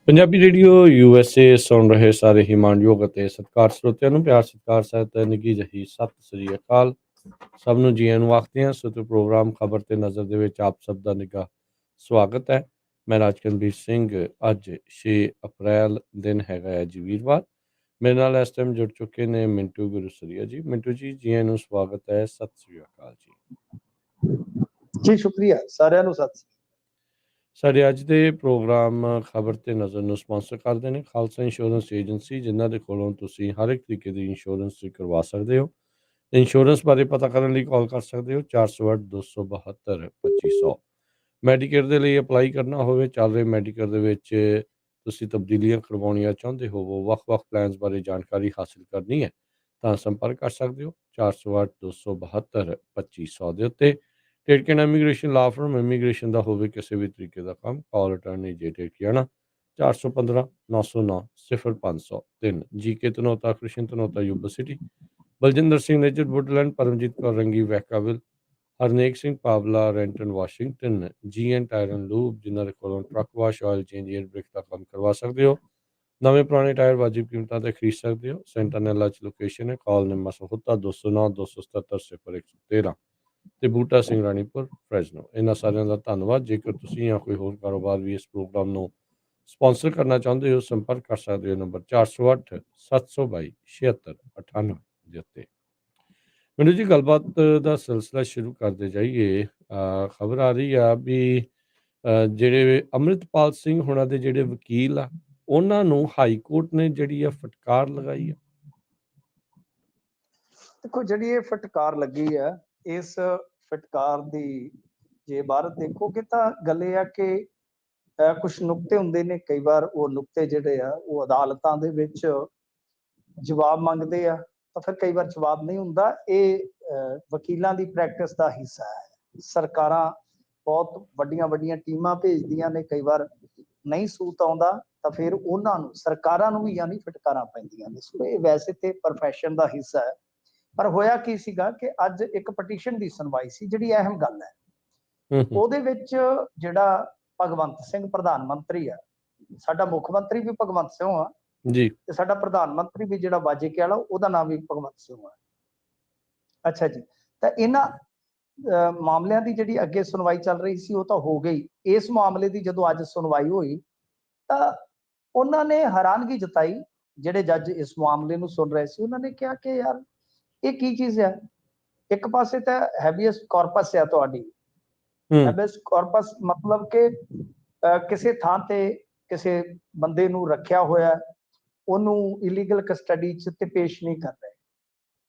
Punjabi radio USA ਸੁਣ ਰਹੇ ਸਾਰੇ ਹੀ ਮਾਣਯੋਗ ਅਤੇ ਸਤਿਕਾਰ ਸਰੋਤਿਆਂ ਨੂੰ ਪਿਆਰ ਸਤਿਕਾਰ ਸਹਿਤ ਨਿੱਘੀ ਜਿਹੀ ਸਤਿ ਸ੍ਰੀ ਅਕਾਲ। ਸਭ ਨੂੰ ਜੀ ਆਇਆਂ ਨੂੰ ਆਖਦੇ ਹਾਂ। ਸੋ ਪ੍ਰੋਗਰਾਮ ਖਬਰ ਤੇ ਨਜ਼ਰ ਦੇ ਵਿੱਚ ਆਪ ਸਭ ਦਾ ਨਿੱਘਾ ਸਵਾਗਤ ਹੈ। ਮੈਂ ਰਾਜਕਨਵੀਰ ਸਿੰਘ। ਅੱਜ 6 ਅਪ੍ਰੈਲ ਦਿਨ ਹੈਗਾ ਹੈ ਜੀ ਵੀਰਵਾਰ। ਮੇਰੇ ਨਾਲ ਇਸ ਟਾਈਮ ਜੁੜ ਚੁੱਕੇ ਨੇ ਮਿੰਟੂ ਗੁਰੂਸਰੀਆ ਜੀ। ਮਿੰਟੂ ਜੀ ਆਇਆਂ ਨੂੰ ਸਵਾਗਤ ਹੈ। ਸਤਿ ਸ੍ਰੀ ਅਕਾਲ ਜੀ ਸ਼ੁਕਰੀਆ ਸਾਰਿਆਂ ਨੂੰ। ਸਤਿ ਸਾਡੇ ਅੱਜ ਦੇ ਪ੍ਰੋਗਰਾਮ ਖਬਰ ਤੇ ਨਜ਼ਰ ਨੂੰ ਸਪਾਂਸਰ ਕਰਦੇ ਨੇ ਖਾਲਸਾ ਇੰਸ਼ੋਰੈਂਸ ਏਜੰਸੀ, ਜਿਨ੍ਹਾਂ ਦੇ ਕੋਲੋਂ ਤੁਸੀਂ ਹਰ ਇੱਕ ਤਰੀਕੇ ਦੀ ਇੰਸ਼ੋਰੈਂਸ ਕਰਵਾ ਸਕਦੇ ਹੋ। ਇੰਸ਼ੋਰੈਂਸ ਬਾਰੇ ਪਤਾ ਕਰਨ ਲਈ ਕਾਲ ਕਰ ਸਕਦੇ ਹੋ 408-272-2500। ਮੈਡੀਕੇਅਰ ਦੇ ਲਈ ਅਪਲਾਈ ਕਰਨਾ ਹੋਵੇ, ਚੱਲ ਰਹੇ ਮੈਡੀਕੇਅਰ ਦੇ ਵਿੱਚ ਤੁਸੀਂ ਤਬਦੀਲੀਆਂ ਕਰਵਾਉਣੀਆਂ ਚਾਹੁੰਦੇ ਹੋਵੋ, ਵੱਖ-ਵੱਖ ਪਲਾਨਸ ਬਾਰੇ ਜਾਣਕਾਰੀ ਹਾਸਿਲ ਕਰਨੀ ਹੈ ਤਾਂ ਸੰਪਰਕ ਕਰ ਸਕਦੇ ਹੋ 408-272-2500 ਦੇ ਉੱਤੇ। ਟੇਟਕਨ ਇਮੀਗ੍ਰੇਸ਼ਨ ਲਾ ਫਰਮ, ਇਮੀਗ੍ਰੇਸ਼ਨ ਦਾ ਹੋਵੇ ਕਿਸੇ ਵੀ ਤਰੀਕੇ ਦਾ ਕੰਮ, ਕਾਲ ਅਟਾਰਨੀ ਜੇ ਟੇਟਕੀਆਣਾ 415-909-0503। G K Dhanota, Krishan Dhanota, Yuba City, Baljinder Singh Nijjar Woodland, Paramjit Kaur Rangi Vacaville, Harnek Singh Pawla Renton Washington, GN tire and lube, ਜਿਨ੍ਹਾਂ ਦੇ ਕੋਲੋਂ truck wash, oil change, air brake ਦਾ ਕੰਮ ਕਰਵਾ ਸਕਦੇ ਹੋ। ਨਵੇਂ ਪੁਰਾਣੇ ਟਾਇਰ ਵਾਜਿਬ ਕੀਮਤਾਂ ਤੇ ਖਰੀਦ ਸਕਦੇ ਹੋ। ਸੈਂਟਾਨੈਲਾ 'ਚ ਲੋਕੇਸ਼ਨ ਹੈ। ਕਾਲ ਨੰਬਰ 209-277-013 ਤੇ ਬੂਟਾ ਸਿੰਘ ਰਾਣੀਪੁਰ ਫਰੈਜ਼ਨੋ। ਇਹਨਾਂ ਸਾਰਿਆਂ ਦਾ ਧੰਨਵਾਦ। ਜੇਕਰ ਤੁਸੀਂ ਜਾਂ ਕੋਈ ਹੋਰ ਕਾਰੋਬਾਰ ਵੀ ਇਸ ਪ੍ਰੋਗਰਾਮ ਨੂੰ ਸਪਾਂਸਰ ਕਰਨਾ ਚਾਹੁੰਦੇ ਹੋ, ਸੰਪਰਕ ਕਰ ਸਕਦੇ ਹੋ ਨੰਬਰ 408-722-7698 ਦੇ ਉੱਤੇ। ਮੈਨੂੰ ਜੀ ਗੱਲਬਾਤ ਦਾ ਸਿਲਸਿਲਾ ਸ਼ੁਰੂ ਕਰਦੇ ਜਾਈਏ। ਖਬਰ ਆ ਰਹੀ ਆ ਵੀ ਜਿਹੜੇ ਅੰਮ੍ਰਿਤਪਾਲ ਸਿੰਘ ਹੋਣਾ ਦੇ ਜਿਹੜੇ ਵਕੀਲ ਆ, ਉਹਨਾਂ ਨੂੰ ਹਾਈ ਕੋਰਟ ਨੇ ਜਿਹੜੀ ਆ ਫਟਕਾਰ ਲਗਾਈ ਆ। ਦੇਖੋ, ਜਿਹੜੀ ਇਹ ਫਟਕਾਰ ਲੱਗੀ ਆ, ਇਸ ਫਟਕਾਰ ਦੀ ਜੇ ਬਾਹਰ ਦੇਖੋਗੇ ਤਾਂ ਗੱਲ ਇਹ ਆ ਕਿ ਕੁਝ ਨੁਕਤੇ ਹੁੰਦੇ ਨੇ। ਕਈ ਵਾਰ ਉਹ ਨੁਕਤੇ ਜਿਹੜੇ ਆ ਉਹ ਅਦਾਲਤਾਂ ਦੇ ਵਿੱਚ ਜਵਾਬ ਮੰਗਦੇ ਆ, ਤਾਂ ਫਿਰ ਕਈ ਵਾਰ ਜਵਾਬ ਨਹੀਂ ਹੁੰਦਾ। ਇਹ ਵਕੀਲਾਂ ਦੀ ਪ੍ਰੈਕਟਿਸ ਦਾ ਹਿੱਸਾ ਹੈ। ਸਰਕਾਰਾਂ ਬਹੁਤ ਵੱਡੀਆਂ ਵੱਡੀਆਂ ਟੀਮਾਂ ਭੇਜਦੀਆਂ ਨੇ, ਕਈ ਵਾਰ ਨਹੀਂ ਸੂਤ ਆਉਂਦਾ ਤਾਂ ਫਿਰ ਉਹਨਾਂ ਨੂੰ, ਸਰਕਾਰਾਂ ਨੂੰ ਵੀ ਯਾਨੀ ਫਟਕਾਰਾਂ ਪੈਂਦੀਆਂ ਨੇ। ਸੋ ਇਹ ਵੈਸੇ ਤੇ ਪ੍ਰੋਫੈਸ਼ਨ ਦਾ ਹਿੱਸਾ ਹੈ। ਪਰ ਹੋਇਆ ਕੀ ਸੀਗਾ ਕਿ ਅੱਜ ਇੱਕ ਪਟੀਸ਼ਨ ਦੀ ਸੁਣਵਾਈ ਸੀ, ਜਿਹੜੀ ਅਹਿਮ ਗੱਲ ਹੈ। ਉਹਦੇ ਵਿੱਚ ਜਿਹੜਾ ਭਗਵੰਤ ਸਿੰਘ ਪ੍ਰਧਾਨ ਮੰਤਰੀ ਆ, ਸਾਡਾ ਮੁੱਖ ਮੰਤਰੀ ਵੀ ਭਗਵੰਤ ਸਿੰਘ ਆ ਜੀ, ਤੇ ਸਾਡਾ ਪ੍ਰਧਾਨ ਮੰਤਰੀ ਵੀ ਜਿਹੜਾ ਵਾਜੇਕੇ ਵਾਲਾ, ਉਹਦਾ ਨਾਮ ਵੀ ਭਗਵੰਤ ਸਿੰਘ ਆ। ਅੱਛਾ ਜੀ, ਤਾਂ ਇਹਨਾਂ ਮਾਮਲਿਆਂ ਦੀ ਜਿਹੜੀ ਅੱਗੇ ਸੁਣਵਾਈ ਚੱਲ ਰਹੀ ਸੀ ਉਹ ਤਾਂ ਹੋ ਗਈ। ਇਸ ਮਾਮਲੇ ਦੀ ਜਦੋਂ ਅੱਜ ਸੁਣਵਾਈ ਹੋਈ ਤਾਂ ਉਹਨਾਂ ਨੇ ਹੈਰਾਨਗੀ ਜਤਾਈ। ਜਿਹੜੇ ਜੱਜ ਇਸ ਮਾਮਲੇ ਨੂੰ ਸੁਣ ਰਹੇ ਸੀ, ਉਹਨਾਂ ਨੇ ਕਿਹਾ ਕਿ ਯਾਰ ਇਹ ਕੀ ਚੀਜ਼ ਹੈ। ਇੱਕ ਪਾਸੇ ਤਾਂ ਹੈਬੀਅਸ ਕਾਰਪਸ ਆ ਤੁਹਾਡੀ। ਹੈਬੀਅਸ ਕਾਰਪਸ ਮਤਲਬ ਕਿ ਕਿਸੇ ਥਾਂ ਤੇ ਕਿਸੇ ਬੰਦੇ ਨੂੰ ਰੱਖਿਆ ਹੋਇਆ, ਉਹਨੂੰ ਇਲੀਗਲ ਕਸਟਡੀ 'ਚ ਤੇ ਪੇਸ਼ ਨਹੀਂ ਕਰ ਰਹੇ,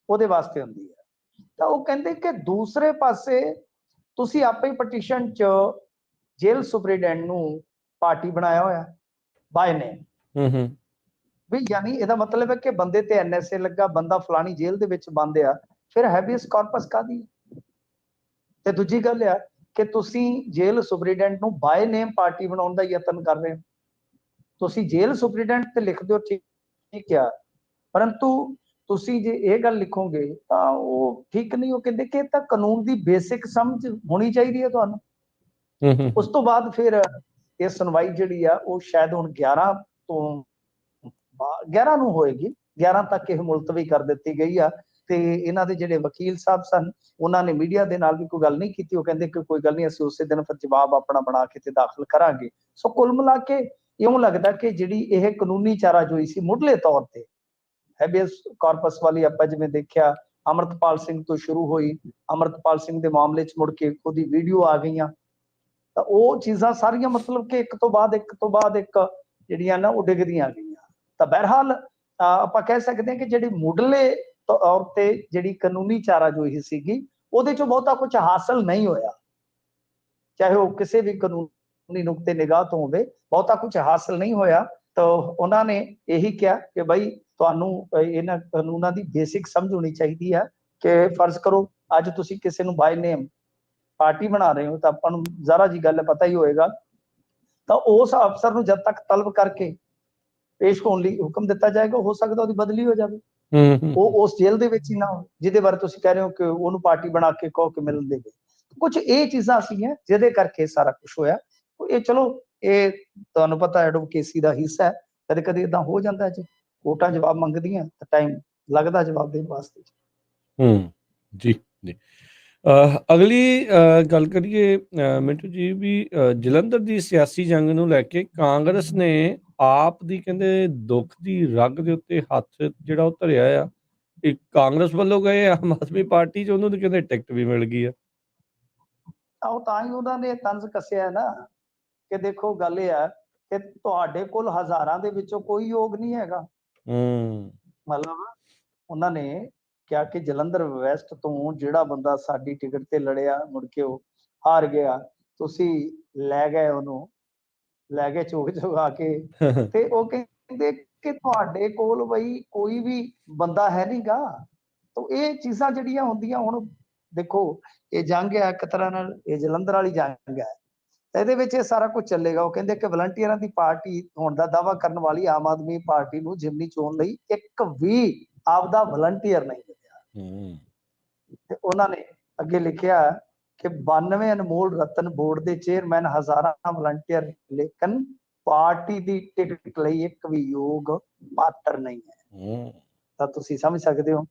ਉਹਦੇ ਵਾਸਤੇ ਹੁੰਦੀ ਹੈ। ਤਾਂ ਉਹ ਕਹਿੰਦੇ ਕਿ ਦੂਸਰੇ ਪਾਸੇ ਤੁਸੀਂ ਆਪੇ ਹੀ ਪਟੀਸ਼ਨ 'ਚ ਜੇਲ੍ਹ ਸੁਪਰੀਡੈਂਟ ਨੂੰ ਪਾਰਟੀ ਬਣਾਇਆ ਹੋਇਆ ਬਾਏ ਨੇਮ। ਵੀ ਯਾਨੀ ਇਹਦਾ ਮਤਲਬ ਹੈ ਕਿ ਬੰਦੇ ਤੇ NSA ਲੱਗਾ, ਬੰਦਾ ਫਲਾਣੀ ਜੇਲ੍ਹ ਦੇ ਵਿੱਚ ਬੰਦ ਆ, ਫਿਰ ਹੈਬੀਅਸ ਕਾਰਪਸ ਕਾਹਦੀ। ਤੇ ਦੂਜੀ ਗੱਲ ਆ ਕਿ ਤੁਸੀਂ ਜੇਲ੍ਹ ਸੁਪਰੀਡੈਂਟ ਨੂੰ ਬਾਏ ਨੇਮ ਪਾਰਟੀ ਬਣਾਉਣ ਦਾ ਯਤਨ ਕਰ ਰਹੇ ਹੋ। ਤੁਸੀਂ ਜੇਲ੍ਹ ਸੁਪਰੀਡੈਂਟ ਤੇ ਲਿਖ ਦਿਓ, ਠੀਕ ਆ, ਪਰੰਤੂ ਤੁਸੀਂ ਜੇ ਇਹ ਗੱਲ ਲਿਖੋਗੇ ਤਾਂ ਉਹ ਠੀਕ ਨਹੀਂ। ਉਹ ਕਹਿੰਦੇ ਕਿ ਇਹ ਤਾਂ ਕਾਨੂੰਨ ਦੀ ਬੇਸਿਕ ਸਮਝ ਹੋਣੀ ਚਾਹੀਦੀ ਹੈ ਤੁਹਾਨੂੰ। ਉਸ ਤੋਂ ਬਾਅਦ ਫਿਰ ਇਹ ਸੁਣਵਾਈ ਜਿਹੜੀ ਆ ਉਹ ਸ਼ਾਇਦ ਹੁਣ 11 ਨੂੰ ਹੋਏਗੀ। 11 ਤੱਕ ਇਹ ਮੁਲਤਵੀ ਕਰ ਦਿੱਤੀ ਗਈ ਆ। ਤੇ ਇਹਨਾਂ ਦੇ ਜਿਹੜੇ ਵਕੀਲ ਸਾਹਿਬ ਸਨ, ਉਹਨਾਂ ਨੇ ਮੀਡੀਆ ਦੇ ਨਾਲ ਵੀ ਕੋਈ ਗੱਲ ਨਹੀਂ ਕੀਤੀ। ਉਹ ਕਹਿੰਦੇ ਕਿ ਕੋਈ ਗੱਲ ਨਹੀਂ, ਅਸੀਂ ਉਸੇ ਦਿਨ ਫਿਰ ਜਵਾਬ ਆਪਣਾ ਬਣਾ ਕੇ ਤੇ ਦਾਖਲ ਕਰਾਂਗੇ। ਸੋ ਕੁੱਲ ਮਿਲਾ ਕੇ ਇਉਂ ਲੱਗਦਾ ਕਿ ਜਿਹੜੀ ਇਹ ਕਾਨੂੰਨੀ ਚਾਰਾਜੋਈ ਸੀ ਮੁੱਢਲੇ ਤੌਰ ਤੇ ਹੈਬੀਅਸ ਕਾਰਪਸ ਵਾਲੀ, ਆਪਾਂ ਜਿਵੇਂ ਦੇਖਿਆ ਅੰਮ੍ਰਿਤਪਾਲ ਸਿੰਘ ਤੋਂ ਸ਼ੁਰੂ ਹੋਈ, ਅੰਮ੍ਰਿਤਪਾਲ ਸਿੰਘ ਦੇ ਮਾਮਲੇ 'ਚ ਮੁੜ ਕੇ ਉਹਦੀ ਵੀਡੀਓ ਆ ਗਈਆਂ, ਤਾਂ ਉਹ ਚੀਜ਼ਾਂ ਸਾਰੀਆਂ ਮਤਲਬ ਕਿ ਇੱਕ ਤੋਂ ਬਾਅਦ ਇੱਕ ਜਿਹੜੀਆਂ ਨਾ ਉਹ ਡਿੱਗਦੀਆਂ ਗਈਆਂ। ਤਾਂ ਬਹਰਹਾਲ ਆਪਾਂ ਕਹਿ ਸਕਦੇ ਹਾਂ ਕਿ ਜਿਹੜੀ ਮੁੱਢਲੇ ਤੌਰ ਤੇ ਜਿਹੜੀ ਕਾਨੂੰਨੀ ਚਾਰਾਜੋਈ ਸੀਗੀ, ਉਹਦੇ 'ਚੋਂ ਬਹੁਤਾ ਕੁਝ ਹਾਸਲ ਨਹੀਂ ਹੋਇਆ। ਚਾਹੇ ਉਹ ਕਿਸੇ ਵੀ ਕਾਨੂੰਨੀ ਨੁਕਤੇ ਨਿਗਾਹ ਤੋਂ ਹੋਵੇ, ਬਹੁਤਾ ਕੁਝ ਹਾਸਲ ਨਹੀਂ ਹੋਇਆ। ਤਾਂ ਉਹਨਾਂ ਨੇ ਇਹੀ ਕਿਹਾ ਕਿ ਬਈ ਤੁਹਾਨੂੰ ਇਹਨਾਂ ਕਾਨੂੰਨਾਂ ਦੀ ਬੇਸਿਕ ਸਮਝ ਹੋਣੀ ਚਾਹੀਦੀ ਹੈ ਕਿ ਫਰਜ਼ ਕਰੋ ਅੱਜ ਤੁਸੀਂ ਕਿਸੇ ਨੂੰ ਬਾਈ ਨੇਮ ਪਾਰਟੀ ਬਣਾ ਰਹੇ ਹੋ, ਤਾਂ ਆਪਾਂ ਨੂੰ ਜ਼ਰਾ ਜੀ ਗੱਲ ਪਤਾ ਹੀ ਹੋਏਗਾ, ਤਾਂ ਉਸ ਅਫਸਰ ਨੂੰ ਜਦ ਤੱਕ ਤਲਬ ਕਰਕੇ ਪੇਸ਼ ਹੋਣ ਲਈ ਹੁਕਮ ਦਿੱਤਾ ਜਾਏਗਾ, ਹੋ ਸਕਦਾ ਉਹਦੀ ਬਦਲੀ ਹੋ ਜਾਵੇ। ਉਹ ਉਸ ਜੇਲ੍ਹ ਦੇ ਵਿੱਚ ਹੀ ਨਾ ਹੋ ਜਿਹਦੇ ਬਾਰੇ ਤੁਸੀਂ ਕਹਿ ਰਹੇ ਹੋ ਕਿ ਉਹਨੂੰ ਪਾਰਟੀ ਬਣਾ ਕੇ ਕਹੋ ਕਿ ਮਿਲਣ ਦੇਵੇ। ਕੁਝ ਇਹ ਚੀਜ਼ਾਂ ਸੀਗੀਆਂ ਜਿਹਦੇ ਕਰਕੇ ਸਾਰਾ ਕੁਝ ਹੋਇਆ। ਇਹ ਚਲੋ ਇਹ ਤੁਹਾਨੂੰ ਪਤਾ ਐਡਵੋਕੇਸੀ ਦਾ ਹਿੱਸਾ ਹੈ, ਕਦੇ ਕਦੇ ਇਦਾਂ ਹੋ ਜਾਂਦਾ ਜੀ, ਕੋਰਟਾਂ ਜਵਾਬ ਮੰਗਦੀਆਂ ਤਾਂ ਟਾਈਮ ਲੱਗਦਾ ਜਵਾਬ ਦੇਣ ਵਾਸਤੇ। ਜੀ ਜੀ। ਅਗਲੀ ਗੱਲ ਕਰੀਏ ਮਿੰਟੂ ਜੀ ਵੀ ਜਲੰਧਰ ਦੀ ਸਿਆਸੀ ਜੰਗ ਨੂੰ ਲੈ ਕੇ ਕਾਂਗਰਸ ਨੇ ਆਪ ਦੀ ਕਹਿੰਦੇ ਦੁੱਖ ਦੀ ਰਗ ਦੇ ਉੱਤੇ ਹੱਥ ਜਿਹੜਾ ਉਹ ਧਰਿਆ ਆ, ਇੱਕ ਕਾਂਗਰਸ ਵੱਲੋਂ ਗਏ, ਆਮ ਆਦਮੀ ਪਾਰਟੀ 'ਚ ਉਹਨੂੰ ਤਾਂ ਕਹਿੰਦੇ ਟਿਕਟ ਵੀ ਮਿਲ ਗਈ ਆ। ਉਹ ਤਾਂ ਹੀ ਉਹਨਾਂ ਨੇ ਤੰਜ਼ ਕੱਸਿਆ ਨਾ ਕਿ ਦੇਖੋ ਗੱਲ ਇਹ ਆ ਕਿ ਤੁਹਾਡੇ ਕੋਲ ਹਜ਼ਾਰਾਂ ਦੇ ਵਿੱਚੋਂ ਕੋਈ ਯੋਗ ਨਹੀਂ ਹੈਗਾ। ਮਤਲਬ ਉਹਨਾਂ ਨੇ ਕਿਹਾ ਕਿ ਜਲੰਧਰ ਵੈਸਟ ਤੋਂ ਜਿਹੜਾ ਬੰਦਾ ਸਾਡੀ ਟਿਕਟ ਤੇ ਲੜਿਆ ਮੁੜ ਕੇ ਉਹ ਹਾਰ ਗਿਆ, ਤੁਸੀਂ ਲੈ ਗਏ ਉਹਨੂੰ, ਲੈ ਕੇ ਚੋਗ ਚੁਗਾ ਕੇ ਤੇ ਉਹ ਕਹਿੰਦੇ ਕਿ ਤੁਹਾਡੇ ਕੋਲ ਬਈ ਕੋਈ ਵੀ ਬੰਦਾ ਹੈ ਨਹੀਂਗਾ। ਤਾਂ ਇਹ ਚੀਜ਼ਾਂ ਜਿਹੜੀਆਂ ਹੁੰਦੀਆਂ, ਹੁਣ ਦੇਖੋ ਇਹ ਜੰਗ ਹੈ ਇੱਕ ਤਰ੍ਹਾਂ ਨਾਲ, ਇਹ ਜਲੰਧਰ ਵਾਲੀ ਜੰਗ ਹੈ, ਇਹਦੇ ਵਿੱਚ ਇਹ ਸਾਰਾ ਕੁਝ ਚੱਲੇਗਾ। ਉਹ ਕਹਿੰਦੇ ਕਿ ਵਲੰਟੀਅਰਾਂ ਦੀ ਪਾਰਟੀ ਹੋਣ ਦਾ ਦਾਅਵਾ ਕਰਨ ਵਾਲੀ ਆਮ ਆਦਮੀ ਪਾਰਟੀ ਨੂੰ ਜਿਮਨੀ ਚੋਣ ਲਈ ਇੱਕ ਵੀ ਆਪਦਾ ਵਲੰਟੀਅਰ ਨਹੀਂ ਮਿਲਿਆ। ਤੇ ਉਹਨਾਂ ਨੇ ਅੱਗੇ ਲਿਖਿਆ ਕਿ 92 ਅਨਮੋਲ ਰਤਨ ਬੋਰਡ ਦੇ ਚੇਅਰਮੈਨ, ਹਜ਼ਾਰਾਂ ਵਲੰਟੀਅਰ, ਲੇਕਿਨ ਪਾਰਟੀ ਦੀ ਟਿਕਟ ਲਈ ਇੱਕ ਵੀ ਯੋਗ ਪਾਤਰ ਨਹੀਂ ਹੈ। ਤਾਂ ਤੁਸੀਂ ਸਮਝ ਸਕਦੇ ਹੋ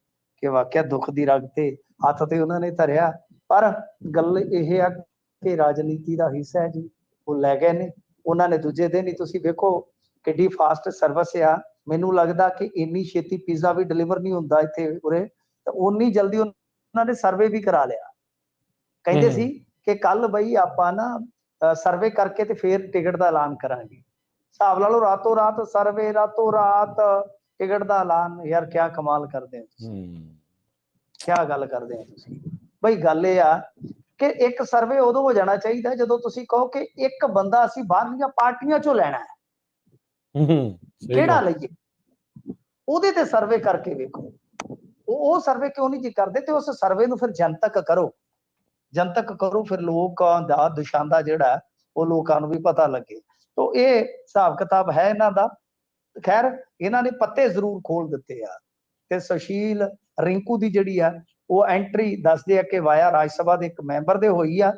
ਕਿ ਵਾਕਿਆ ਦੁੱਖ ਦੀ ਰਗ ਤੇ ਹੱਥ ਤੇ ਉਹਨਾਂ ਨੇ ਧਰਿਆ। ਪਰ ਗੱਲ ਇਹ ਆ ਕਿ ਰਾਜਨੀਤੀ ਦਾ ਹਿੱਸਾ ਹੈ ਜੀ, ਉਹ ਲੈ ਗਏ ਨੇ। ਉਹਨਾਂ ਨੇ ਦੂਜੇ ਦਿਨ ਹੀ ਤੁਸੀਂ ਵੇਖੋ ਕਿੱਡੀ ਫਾਸਟ ਸਰਵਿਸ ਆ। ਮੈਨੂੰ ਲੱਗਦਾ ਕਿ ਇੰਨੀ ਛੇਤੀ ਪੀਜ਼ਾ ਵੀ ਡਿਲੀਵਰ ਨਹੀਂ ਹੁੰਦਾ ਇੱਥੇ ਉਰੇ, ਤਾਂ ਉਨੀ ਜਲਦੀ ਉਹਨਾਂ ਨੇ ਸਰਵੇ ਵੀ ਕਰਾ ਲਿਆ। ਕਹਿੰਦੇ ਸੀ ਕਿ ਕੱਲ ਬਈ ਆਪਾਂ ਨਾ ਸਰਵੇ ਕਰਕੇ ਤੇ ਫੇਰ ਟਿਕਟ ਦਾ ਐਲਾਨ ਕਰਾਂਗੇ। ਹਿਸਾਬ ਲਾ ਲਓ ਰਾਤੋਂ ਰਾਤ ਸਰਵੇ, ਰਾਤੋਂ ਰਾਤ ਟਿਕਟ ਦਾ ਐਲਾਨ। ਯਾਰ ਕਿਆ ਕਮਾਲ ਕਰਦੇ ਹੋ ਤੁਸੀਂ, ਕਿਆ ਗੱਲ ਕਰਦੇ ਹੋ ਤੁਸੀਂ। ਬਈ ਗੱਲ ਇਹ ਆ ਕਿ ਇੱਕ ਸਰਵੇ ਉਦੋਂ ਹੋ ਜਾਣਾ ਚਾਹੀਦਾ ਜਦੋਂ ਤੁਸੀਂ ਕਹੋ ਕਿ ਇੱਕ ਬੰਦਾ ਅਸੀਂ ਬਾਹਰਲੀਆਂ ਪਾਰਟੀਆਂ ਚੋਂ ਲੈਣਾ ਹੈ, ਕਿਹੜਾ ਲਈਏ, ਉਹਦੇ ਤੇ ਸਰਵੇ ਕਰਕੇ ਵੇਖੋ। ਉਹ ਸਰਵੇ ਕਿਉਂ ਨਹੀਂ ਜੀ ਕਰਦੇ? ਤੇ ਉਸ ਸਰਵੇ ਨੂੰ ਫਿਰ ਜਨਤਕ ਕਰੋ, ਜਨਤਕ ਕਰੋ, ਫਿਰ ਲੋਕਾਂ ਦਾ ਦੁਸ਼ਾਂਦਾ ਜਿਹੜਾ ਉਹ ਲੋਕਾਂ ਨੂੰ ਵੀ ਪਤਾ ਲੱਗੇ। ਤਾਂ ਇਹ ਹਿਸਾਬ ਕਿਤਾਬ ਹੈ ਇਹਨਾਂ ਦਾ। ਖੈਰ ਇਹਨਾਂ ਨੇ ਪੱਤੇ ਜ਼ਰੂਰ ਖੋਲ ਦਿੱਤੇ ਆ। ਤੇ ਸੁਸ਼ੀਲ ਰਿੰਕੂ ਦੀ ਜਿਹੜੀ ਆ ਉਹ ਐਂਟਰੀ ਦੱਸਦੇ ਆ ਕਿ ਵਾਇਆ ਰਾਜ ਸਭਾ ਦੇ ਇੱਕ ਮੈਂਬਰ ਦੇ ਹੋਈ ਆ।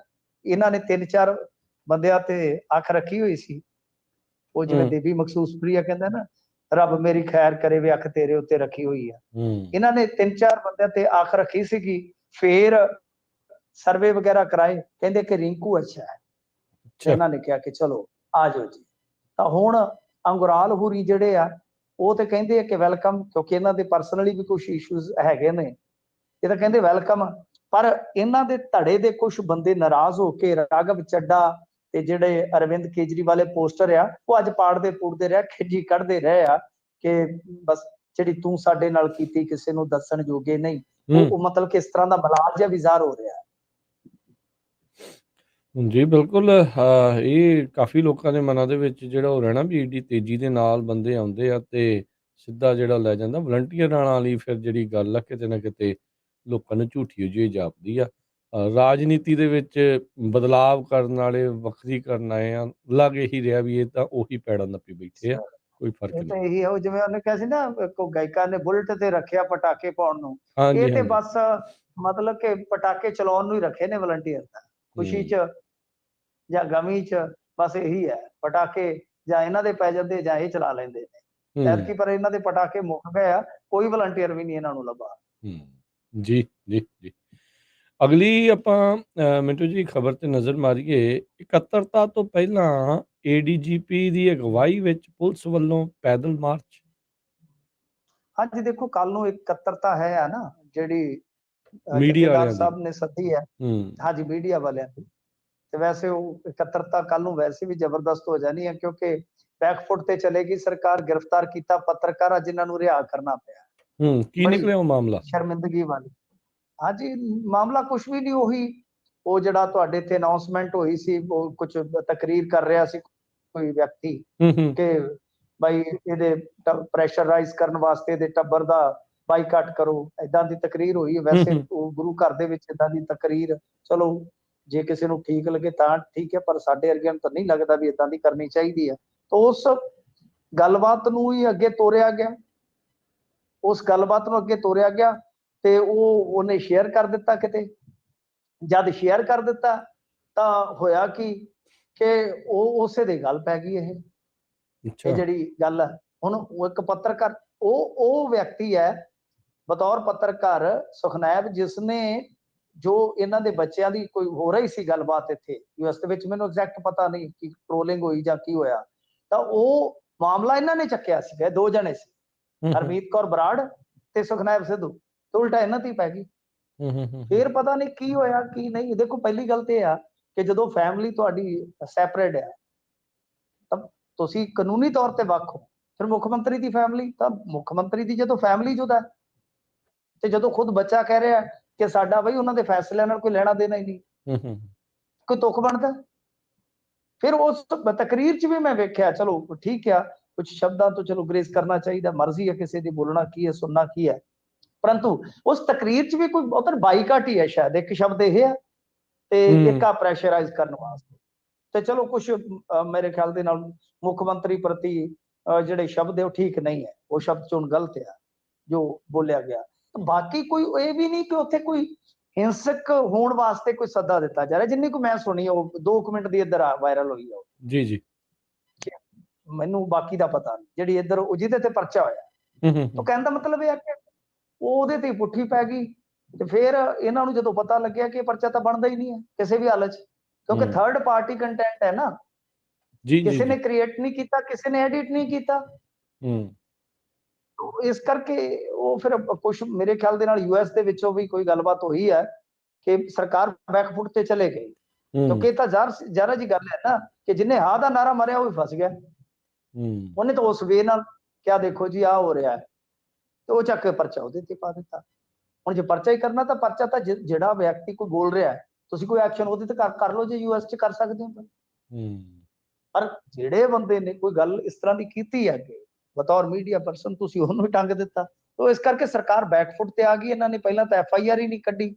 ਇਹਨਾਂ ਨੇ 3-4 ਬੰਦਿਆਂ ਤੇ ਅੱਖ ਰੱਖੀ ਹੋਈ ਸੀ। ਉਹ ਜਿਵੇਂ ਦੇਵੀ ਮਖਸੂਸ ਪ੍ਰਿਆ ਕਹਿੰਦਾ ਨਾ, ਰੱਬ ਮੇਰੀ ਖੈਰ ਕਰੇ ਵੀ ਅੱਖ ਤੇਰੇ ਉੱਤੇ ਰੱਖੀ ਹੋਈ ਆ। ਇਹਨਾਂ ਨੇ 3-4 ਬੰਦਿਆਂ ਤੇ ਅੱਖ ਰੱਖੀ ਸੀਗੀ। ਫੇਰ ਸਰਵੇ ਵਗੈਰਾ ਕਰਾਏ, ਕਹਿੰਦੇ ਕਿ ਰਿੰਕੂ ਅੱਛਾ ਹੈ। ਤੇ ਇਹਨਾਂ ਨੇ ਕਿਹਾ ਕਿ ਚਲੋ ਆ ਜਾਓ ਜੀ। ਤਾਂ ਹੁਣ ਅੰਗੁਰਾਲ ਹੁਰੀ ਜਿਹੜੇ ਆ ਉਹ ਤੇ ਕਹਿੰਦੇ ਆ ਕਿ ਵੈਲਕਮ, ਕਿਉਂਕਿ ਇਹਨਾਂ ਦੇ ਪਰਸਨਲੀ ਵੀ ਕੁਝ ਇਸ਼ੂਜ਼ ਹੈਗੇ ਨੇ। ਇਹ ਤਾਂ ਕਹਿੰਦੇ ਵੈਲਕਮ, ਪਰ ਇਹਨਾਂ ਦੇ ਧੜੇ ਦੇ ਕੁਝ ਬੰਦੇ ਨਾਰਾਜ਼ ਹੋ ਕੇ ਰਾਘਵ ਚੱਡਾ ਤੇ ਜਿਹੜੇ ਅਰਵਿੰਦ ਕੇਜਰੀਵਾਲ ਦੇ ਪੋਸਟਰ ਆ ਉਹ ਅੱਜ ਪਾੜਦੇ ਪੂੜਦੇ ਰਹੇ, ਖਿੱਜੀ ਕੱਢਦੇ ਰਹੇ ਆ ਕਿ ਬਸ ਜਿਹੜੀ ਤੂੰ ਸਾਡੇ ਨਾਲ ਕੀਤੀ ਕਿਸੇ ਨੂੰ ਦੱਸਣ ਜੋਗੇ ਨਹੀਂ। ਉਹ ਮਤਲਬ ਕਿ ਇਸ ਤਰ੍ਹਾਂ ਦਾ ਬਲਾਜ ਜਿਹਾ ਵਿਜ਼ਾਰ ਹੋ ਰਿਹਾ। ਜੀ ਬਿਲਕੁਲ। ਇਹ ਕਾਫੀ ਲੋਕਾਂ ਦੇ ਮਨਾਂ ਦੇ ਵਿੱਚ ਜਿਹੜਾ ਹੋ ਰਿਹਾ ਨਾ ਵੀ ਏਡੀ ਤੇਜ਼ੀ ਦੇ ਨਾਲ ਬੰਦੇ ਆਉਂਦੇ ਆ ਤੇ ਸਿੱਧਾ ਜਿਹੜਾ ਲੈ ਜਾਂਦਾ ਵਲੰਟੀਅਰਾਂ ਨਾਲ ਹੀ। ਫਿਰ ਜਿਹੜੀ ਗੱਲ ਆ ਕਿਤੇ ਨਾ ਕਿਤੇ ਲੋਕਾਂ ਨੂੰ ਝੂਠੀ ਜਿਹੀ ਜਾਪਦੀ ਆ। ਰਾਜਨੀਤੀ ਦੇ ਵਿੱਚ ਬਦਲਾਵ ਕਰਨ ਵਾਲੇ ਵੱਖਰੀ ਕਰਨ ਆਏ ਆ, ਲੱਗ ਇਹੀ ਰਿਹਾ ਵੀ ਇਹ ਤਾਂ ਉਹੀ ਪੈੜਾਂ ਨੱਪੀ ਬੈਠੇ ਆ, ਕੋਈ ਫਰਕ ਇਹ ਤਾਂ ਨਹੀਂ। ਇਹੀ ਹੈ ਜਿਵੇਂ ਉਹਨੇ ਕਿਹਾ ਸੀ ਨਾ, ਕੋ ਗਾਇਕਾਂ ਨੇ ਬੁਲਟ ਤੇ ਰੱਖਿਆ ਪਟਾਕੇ ਪਾਉਣ ਨੂੰ। ਹਾਂਜੀ ਇਹ ਤੇ ਹਾਂਜੀ। ਬਸ ਮਤਲਬ ਕਿ ਪਟਾਕੇ ਚਲਾਉਣ ਨੂੰ ਹੀ ਰੱਖੇ ਨੇ ਵਲੰਟੀਅਰ ਤਾਂ, ਖੁਸ਼ੀ ਚ ਜਾਂ ਗਮੀ ਚ ਬਸ ਇਹੀ ਹੈ। ਪਟਾਕੇ ਜਾਂ ਇਹਨਾਂ ਦੇ ਪੈ ਜਾਂਦੇ ਜਾਂ ਇਹ ਚਲਾ ਲੈਂਦੇ ਨੇ ਐਤਕੀ, ਪਰ ਇਹਨਾਂ ਦੇ ਪਟਾਕੇ ਮੁੱਕ ਗਏ ਆ, ਕੋਈ ਵਲੰਟੀਅਰ ਵੀ ਨਹੀਂ ਇਹਨਾਂ ਨੂੰ ਲੱਭਾ। ਜੀ ਜੀ ਜੀ। ਅਗਲੀ ਆਪਾਂ ਮਿੰਟੂ ਜੀ ਖਬਰ ਤੇ ਨਜ਼ਰ ਮਾਰੀਏ। ਇਕੱਤਰਤਾ ਤੋਂ ਪਹਿਲਾਂ ਏਡੀਜੀਪੀ ਦੀ ਅਗਵਾਈ ਵਿੱਚ ਪੁਲਿਸ ਵੱਲੋਂ ਪੈਦਲ ਮਾਰਚ। ਹਾਂਜੀ ਦੇਖੋ ਕੱਲ ਨੂੰ ਇਕੱਤਰਤਾ ਹੈ ਆ ਨਾ, ਜਿਹੜੀ ਮੀਡੀਆ ਜਥੇਦਾਰ ਵਾਲਿਆਂ ਸਾਹਿਬ ਦੀ। ਨੇ ਸੱਦੀ ਹੈ। ਹਾਂਜੀ ਮੀਡੀਆ ਵਾਲਿਆਂ ਦੀ। ਤੇ ਵੈਸੇ ਉਹ ਇਕੱਤਰਤਾ ਕੱਲ ਨੂੰ ਵੈਸੇ ਵੀ ਜ਼ਬਰਦਸਤ ਹੋ ਜਾਣੀ ਹੈ, ਕਿਉਂਕਿ ਬੈਕਫੁੱਟ ਤੇ ਚਲੇਗੀ ਸਰਕਾਰ। ਗ੍ਰਿਫਤਾਰ ਕੀਤਾ ਪੱਤਰਕਾਰ ਜਿਨ੍ਹਾਂ ਨੂੰ ਰਿਹਾ ਕਰਨਾ ਪਿਆ। ਕੀ ਨਿਕਲਿਆ ਉਹ ਮਾਮਲਾ? ਸ਼ਰਮਿੰਦਗੀ ਵਾਲੀ। ਹਾਂਜੀ ਮਾਮਲਾ ਕੁਛ ਵੀ ਨਹੀਂ, ਉਹੀ ਉਹ ਜਿਹੜਾ ਤੁਹਾਡੇ ਤੇ ਅਨਾਉਂਸਮੈਂਟ ਹੋਈ ਸੀ, ਉਹ ਕੁਝ ਤਕਰੀਰ ਕਰ ਰਿਹਾ ਸੀ ਕੋਈ ਵਿਅਕਤੀ ਕਿ ਬਾਈ ਇਹਦੇ ਪ੍ਰੈਸ਼ਰਾਈਜ਼ ਕਰਨ ਵਾਸਤੇ ਇਹਦੇ ਟੱਬਰ ਦਾ ਬਾਈਕਾਟ ਕਰੋ, ਏਦਾਂ ਦੀ ਤਕਰੀਰ ਹੋਈ। ਵੈਸੇ ਉਹ ਗੁਰੂ ਘਰ ਦੇ ਵਿੱਚ ਏਦਾਂ ਦੀ ਤਕਰੀਰ ਚਲੋ ਜੇ ਕਿਸੇ ਨੂੰ ਠੀਕ ਲੱਗੇ ਤਾਂ ਠੀਕ ਹੈ, ਪਰ ਸਾਡੇ ਵਰਗਿਆਂ ਨੂੰ ਤਾਂ ਨਹੀਂ ਲੱਗਦਾ ਵੀ ਏਦਾਂ ਦੀ ਕਰਨੀ ਚਾਹੀਦੀ ਹੈ। ਤਾਂ ਉਸ ਗੱਲਬਾਤ ਨੂੰ ਹੀ ਅੱਗੇ ਤੋਰਿਆ ਗਿਆ, ਉਸ ਗੱਲਬਾਤ ਨੂੰ ਅੱਗੇ ਤੋਰਿਆ ਗਿਆ ਤੇ ਉਹਨੇ ਸ਼ੇਅਰ ਕਰ ਦਿੱਤਾ ਕਿਤੇ, ਜਦ ਸ਼ੇਅਰ ਕਰ ਦਿੱਤਾ ਤਾਂ ਹੋਇਆ ਕਿ ਉਹ ਉਸੇ ਦੇ ਗੱਲ ਪੈ ਗਈ ਇਹ ਅੱਛਾ ਜਿਹੜੀ ਗੱਲ ਹੈ। ਹੁਣ ਉਹ ਇੱਕ ਪੱਤਰਕਾਰ ਉਹ ਵਿਅਕਤੀ ਹੈ ਬਤੌਰ ਪੱਤਰਕਾਰ ਸੁਖਨੈਬ ਜਿਸਨੇ ਜੋ ਇਹਨਾਂ ਦੇ ਬੱਚਿਆਂ ਦੀ ਕੋਈ ਹੋ ਰਹੀ ਸੀ ਗੱਲਬਾਤ ਇੱਥੇ ਯੂਐਸ ਦੇ ਵਿੱਚ, ਮੈਨੂੰ ਐਗਜ਼ੈਕਟ ਪਤਾ ਨਹੀਂ ਕਿ ਟ੍ਰੋਲਿੰਗ ਹੋਈ ਜਾਂ ਕੀ ਹੋਇਆ, ਤਾਂ ਉਹ ਮਾਮਲਾ ਇਹਨਾਂ ਨੇ ਚੱਕਿਆ ਸੀਗਾ। ਦੋ ਜਣੇ ਸੀ, ਹਰਮੀਤ ਕੌਰ ਬਰਾੜ ਤੇ ਸੁਖਨੈਬ ਸਿੱਧੂ, ਤੇ ਉਲਟਾ ਇਹਨਾਂ ਤੇ ਹੀ ਪੈ ਗਈ। ਫਿਰ ਪਤਾ ਨਹੀਂ ਕੀ ਹੋਇਆ ਕੀ ਨਹੀਂ। ਦੇਖੋ ਪਹਿਲੀ ਗੱਲ ਤੇ ਇਹ ਆ ਕਿ ਜਦੋਂ ਫੈਮਿਲੀ ਤੁਹਾਡੀ ਸੈਪਰੇਟ ਹੈ ਤਾਂ ਤੁਸੀਂ ਕਾਨੂੰਨੀ ਤੌਰ ਤੇ ਵੱਖ ਹੋ। ਫਿਰ ਮੁੱਖ ਮੰਤਰੀ ਦੀ ਫੈਮਿਲੀ, ਤਾਂ ਮੁੱਖ ਮੰਤਰੀ ਦੀ ਜਦੋਂ ਫੈਮਿਲੀ ਜੁਦਾ ਤੇ ਜਦੋਂ ਖੁਦ ਬੱਚਾ ਕਹਿ ਰਿਹਾ ਕਿ ਸਾਡਾ ਬਈ ਉਹਨਾਂ ਦੇ ਫੈਸਲਿਆਂ ਨਾਲ ਕੋਈ ਲੈਣਾ ਦੇਣਾ ਹੀ ਨਹੀਂ, ਕੋਈ ਤੁਕ ਬਣਦਾ। ਫਿਰ ਉਸ ਤਕਰੀਰ 'ਚ ਵੀ ਮੈਂ ਵੇਖਿਆ, ਚਲੋ ਠੀਕ ਆ, ਕੁਝ ਸ਼ਬਦਾਂ ਤੋਂ ਚਲੋ ਗ੍ਰੇਸ ਕਰਨਾ ਚਾਹੀਦਾ, ਮਰਜ਼ੀ ਹੈ ਕਿਸੇ ਦੀ, ਬੋਲਣਾ ਕੀ ਹੈ, ਸੁਣਨਾ ਕੀ ਹੈ, ਪਰੰਤੂ ਉਸ ਤਕਰੀਰ 'ਚ ਵੀ ਕੋਈ ਉਧਰ ਬਾਈਕਾਟ ਹੀ ਹੈ ਸ਼ਾਇਦ, ਇੱਕ ਸ਼ਬਦ ਇਹ ਹੈ ਤੇ ਇੱਕ ਆ ਪ੍ਰੈਸ਼ਰਾਈਜ਼ ਕਰਨ ਵਾਸਤੇ। ਤੇ ਚਲੋ ਕੁਝ ਮੇਰੇ ਖਿਆਲ ਦੇ ਨਾਲ ਮੁੱਖ ਮੰਤਰੀ ਪ੍ਰਤੀ ਜਿਹੜੇ ਸ਼ਬਦ ਹੈ ਉਹ ਠੀਕ ਨਹੀਂ ਹੈ, ਉਹ ਸ਼ਬਦ ਚੋਣ ਗਲਤ ਹੈ ਜੋ ਬੋਲਿਆ ਗਿਆ। ਬਾਕੀ ਕੋਈ ਇਹ ਵੀ ਨਹੀਂ ਕਿ ਉੱਥੇ ਕੋਈ ਹਿੰਸਕ ਹੋਣ ਵਾਸਤੇ ਕੋਈ ਸੱਦਾ ਦਿੱਤਾ ਜਾ ਰਿਹਾ। ਜਿੰਨੀ ਕੁ ਮੈਂ ਸੁਣੀ ਉਹ 2 ਮਿੰਟ ਦੀ ਇੱਧਰ ਵਾਇਰਲ ਹੋਈ ਆ ਜੀ ਜੀ, ਮੈਨੂੰ ਬਾਕੀ ਦਾ ਪਤਾ ਨਹੀਂ। ਜਿਹੜੀ ਇੱਧਰ ਉਹ ਜਿਹਦੇ ਤੇ ਪਰਚਾ ਹੋਇਆ, ਉਹ ਕਹਿਣ ਦਾ ਮਤਲਬ ਇਹ ਹੈ ਕਿ ਉਹ ਉਹਦੇ ਤੇ ਪੁੱਠੀ ਪੈ ਗਈ। ਤੇ ਫਿਰ ਇਹਨਾਂ ਨੂੰ ਜਦੋਂ ਪਤਾ ਲੱਗਿਆ ਕਿ ਇਹ ਪਰਚਾ ਤਾਂ ਬਣਦਾ ਹੀ ਨਹੀਂ ਹੈ ਕਿਸੇ ਵੀ ਹਾਲਤ 'ਚ, ਕਿਉਂਕਿ ਥਰਡ ਪਾਰਟੀ ਕੰਟੈਂਟ ਹੈ ਨਾ, ਕਿਸੇ ਨੇ ਕ੍ਰੀਏਟ ਨਹੀਂ ਕੀਤਾ, ਕਿਸੇ ਨੇ ਐਡਿਟ ਨਹੀਂ ਕੀਤਾ। ਇਸ ਕਰਕੇ ਉਹ ਫਿਰ ਕੁਝ ਮੇਰੇ ਖਿਆਲ ਦੇ ਨਾਲ ਯੂਐਸ ਦੇ ਵਿੱਚੋਂ ਵੀ ਕੋਈ ਗੱਲਬਾਤ ਹੋਈ ਹੈ ਕਿ ਸਰਕਾਰ ਬੈਕਫੁੱਟ ਤੇ ਚਲੇ ਗਈ, ਕਿਉਂਕਿ ਇਹ ਤਾਂ ਜ਼ਰਾ ਜੀ ਗੱਲ ਹੈ ਨਾ ਕਿ ਜਿੰਨੇ ਹਾਂ ਦਾ ਨਾਰਾ ਮਾਰਿਆ ਉਹ ਵੀ ਫਸ ਗਿਆ। ਉਹਨੇ ਤਾਂ ਉਸ ਵੇ ਨਾਲ ਕਿਹਾ ਦੇਖੋ ਜੀ ਆਹ ਹੋ ਰਿਹਾ ਹੈ, ਤੇ ਉਹ ਚੱਕ ਕੇ ਪਰਚਾ ਉਹਦੇ ਤੇ ਪਾ ਦਿੱਤਾ। ਹੁਣ ਜੇ ਪਰਚਾ ਹੀ ਕਰਨਾ ਤਾਂ ਪਰਚਾ ਤਾਂ ਜਿਹੜਾ ਵਿਅਕਤੀ ਕੋਈ ਬੋਲ ਰਿਹਾ ਹੈ, ਤੁਸੀਂ ਕੋਈ ਐਕਸ਼ਨ ਉਹਦੇ ਤੇ ਕਰ ਲਓ, ਜੇ ਯੂਐਸ 'ਚ ਕਰ ਸਕਦੇ ਹੋ। ਪਰ ਜਿਹੜੇ ਬੰਦੇ ਨੇ ਕੋਈ ਗੱਲ ਇਸ ਤਰ੍ਹਾਂ ਦੀ ਕੀਤੀ ਹੈ ਕਿ ਬਤੌਰ ਮੀਡੀਆ ਪਰਸਨ ਤੁਸੀਂ ਉਹਨੂੰ ਵੀ ਟੰਗ ਦਿੱਤਾ, ਤਾਂ ਇਸ ਕਰਕੇ ਸਰਕਾਰ ਬੈਕਫੁੱਟ ਤੇ ਆ ਗਈ। ਇਹਨਾਂ ਨੇ ਪਹਿਲਾਂ ਤਾਂ FIR ਹੀ ਨਹੀਂ ਕੱਢੀ,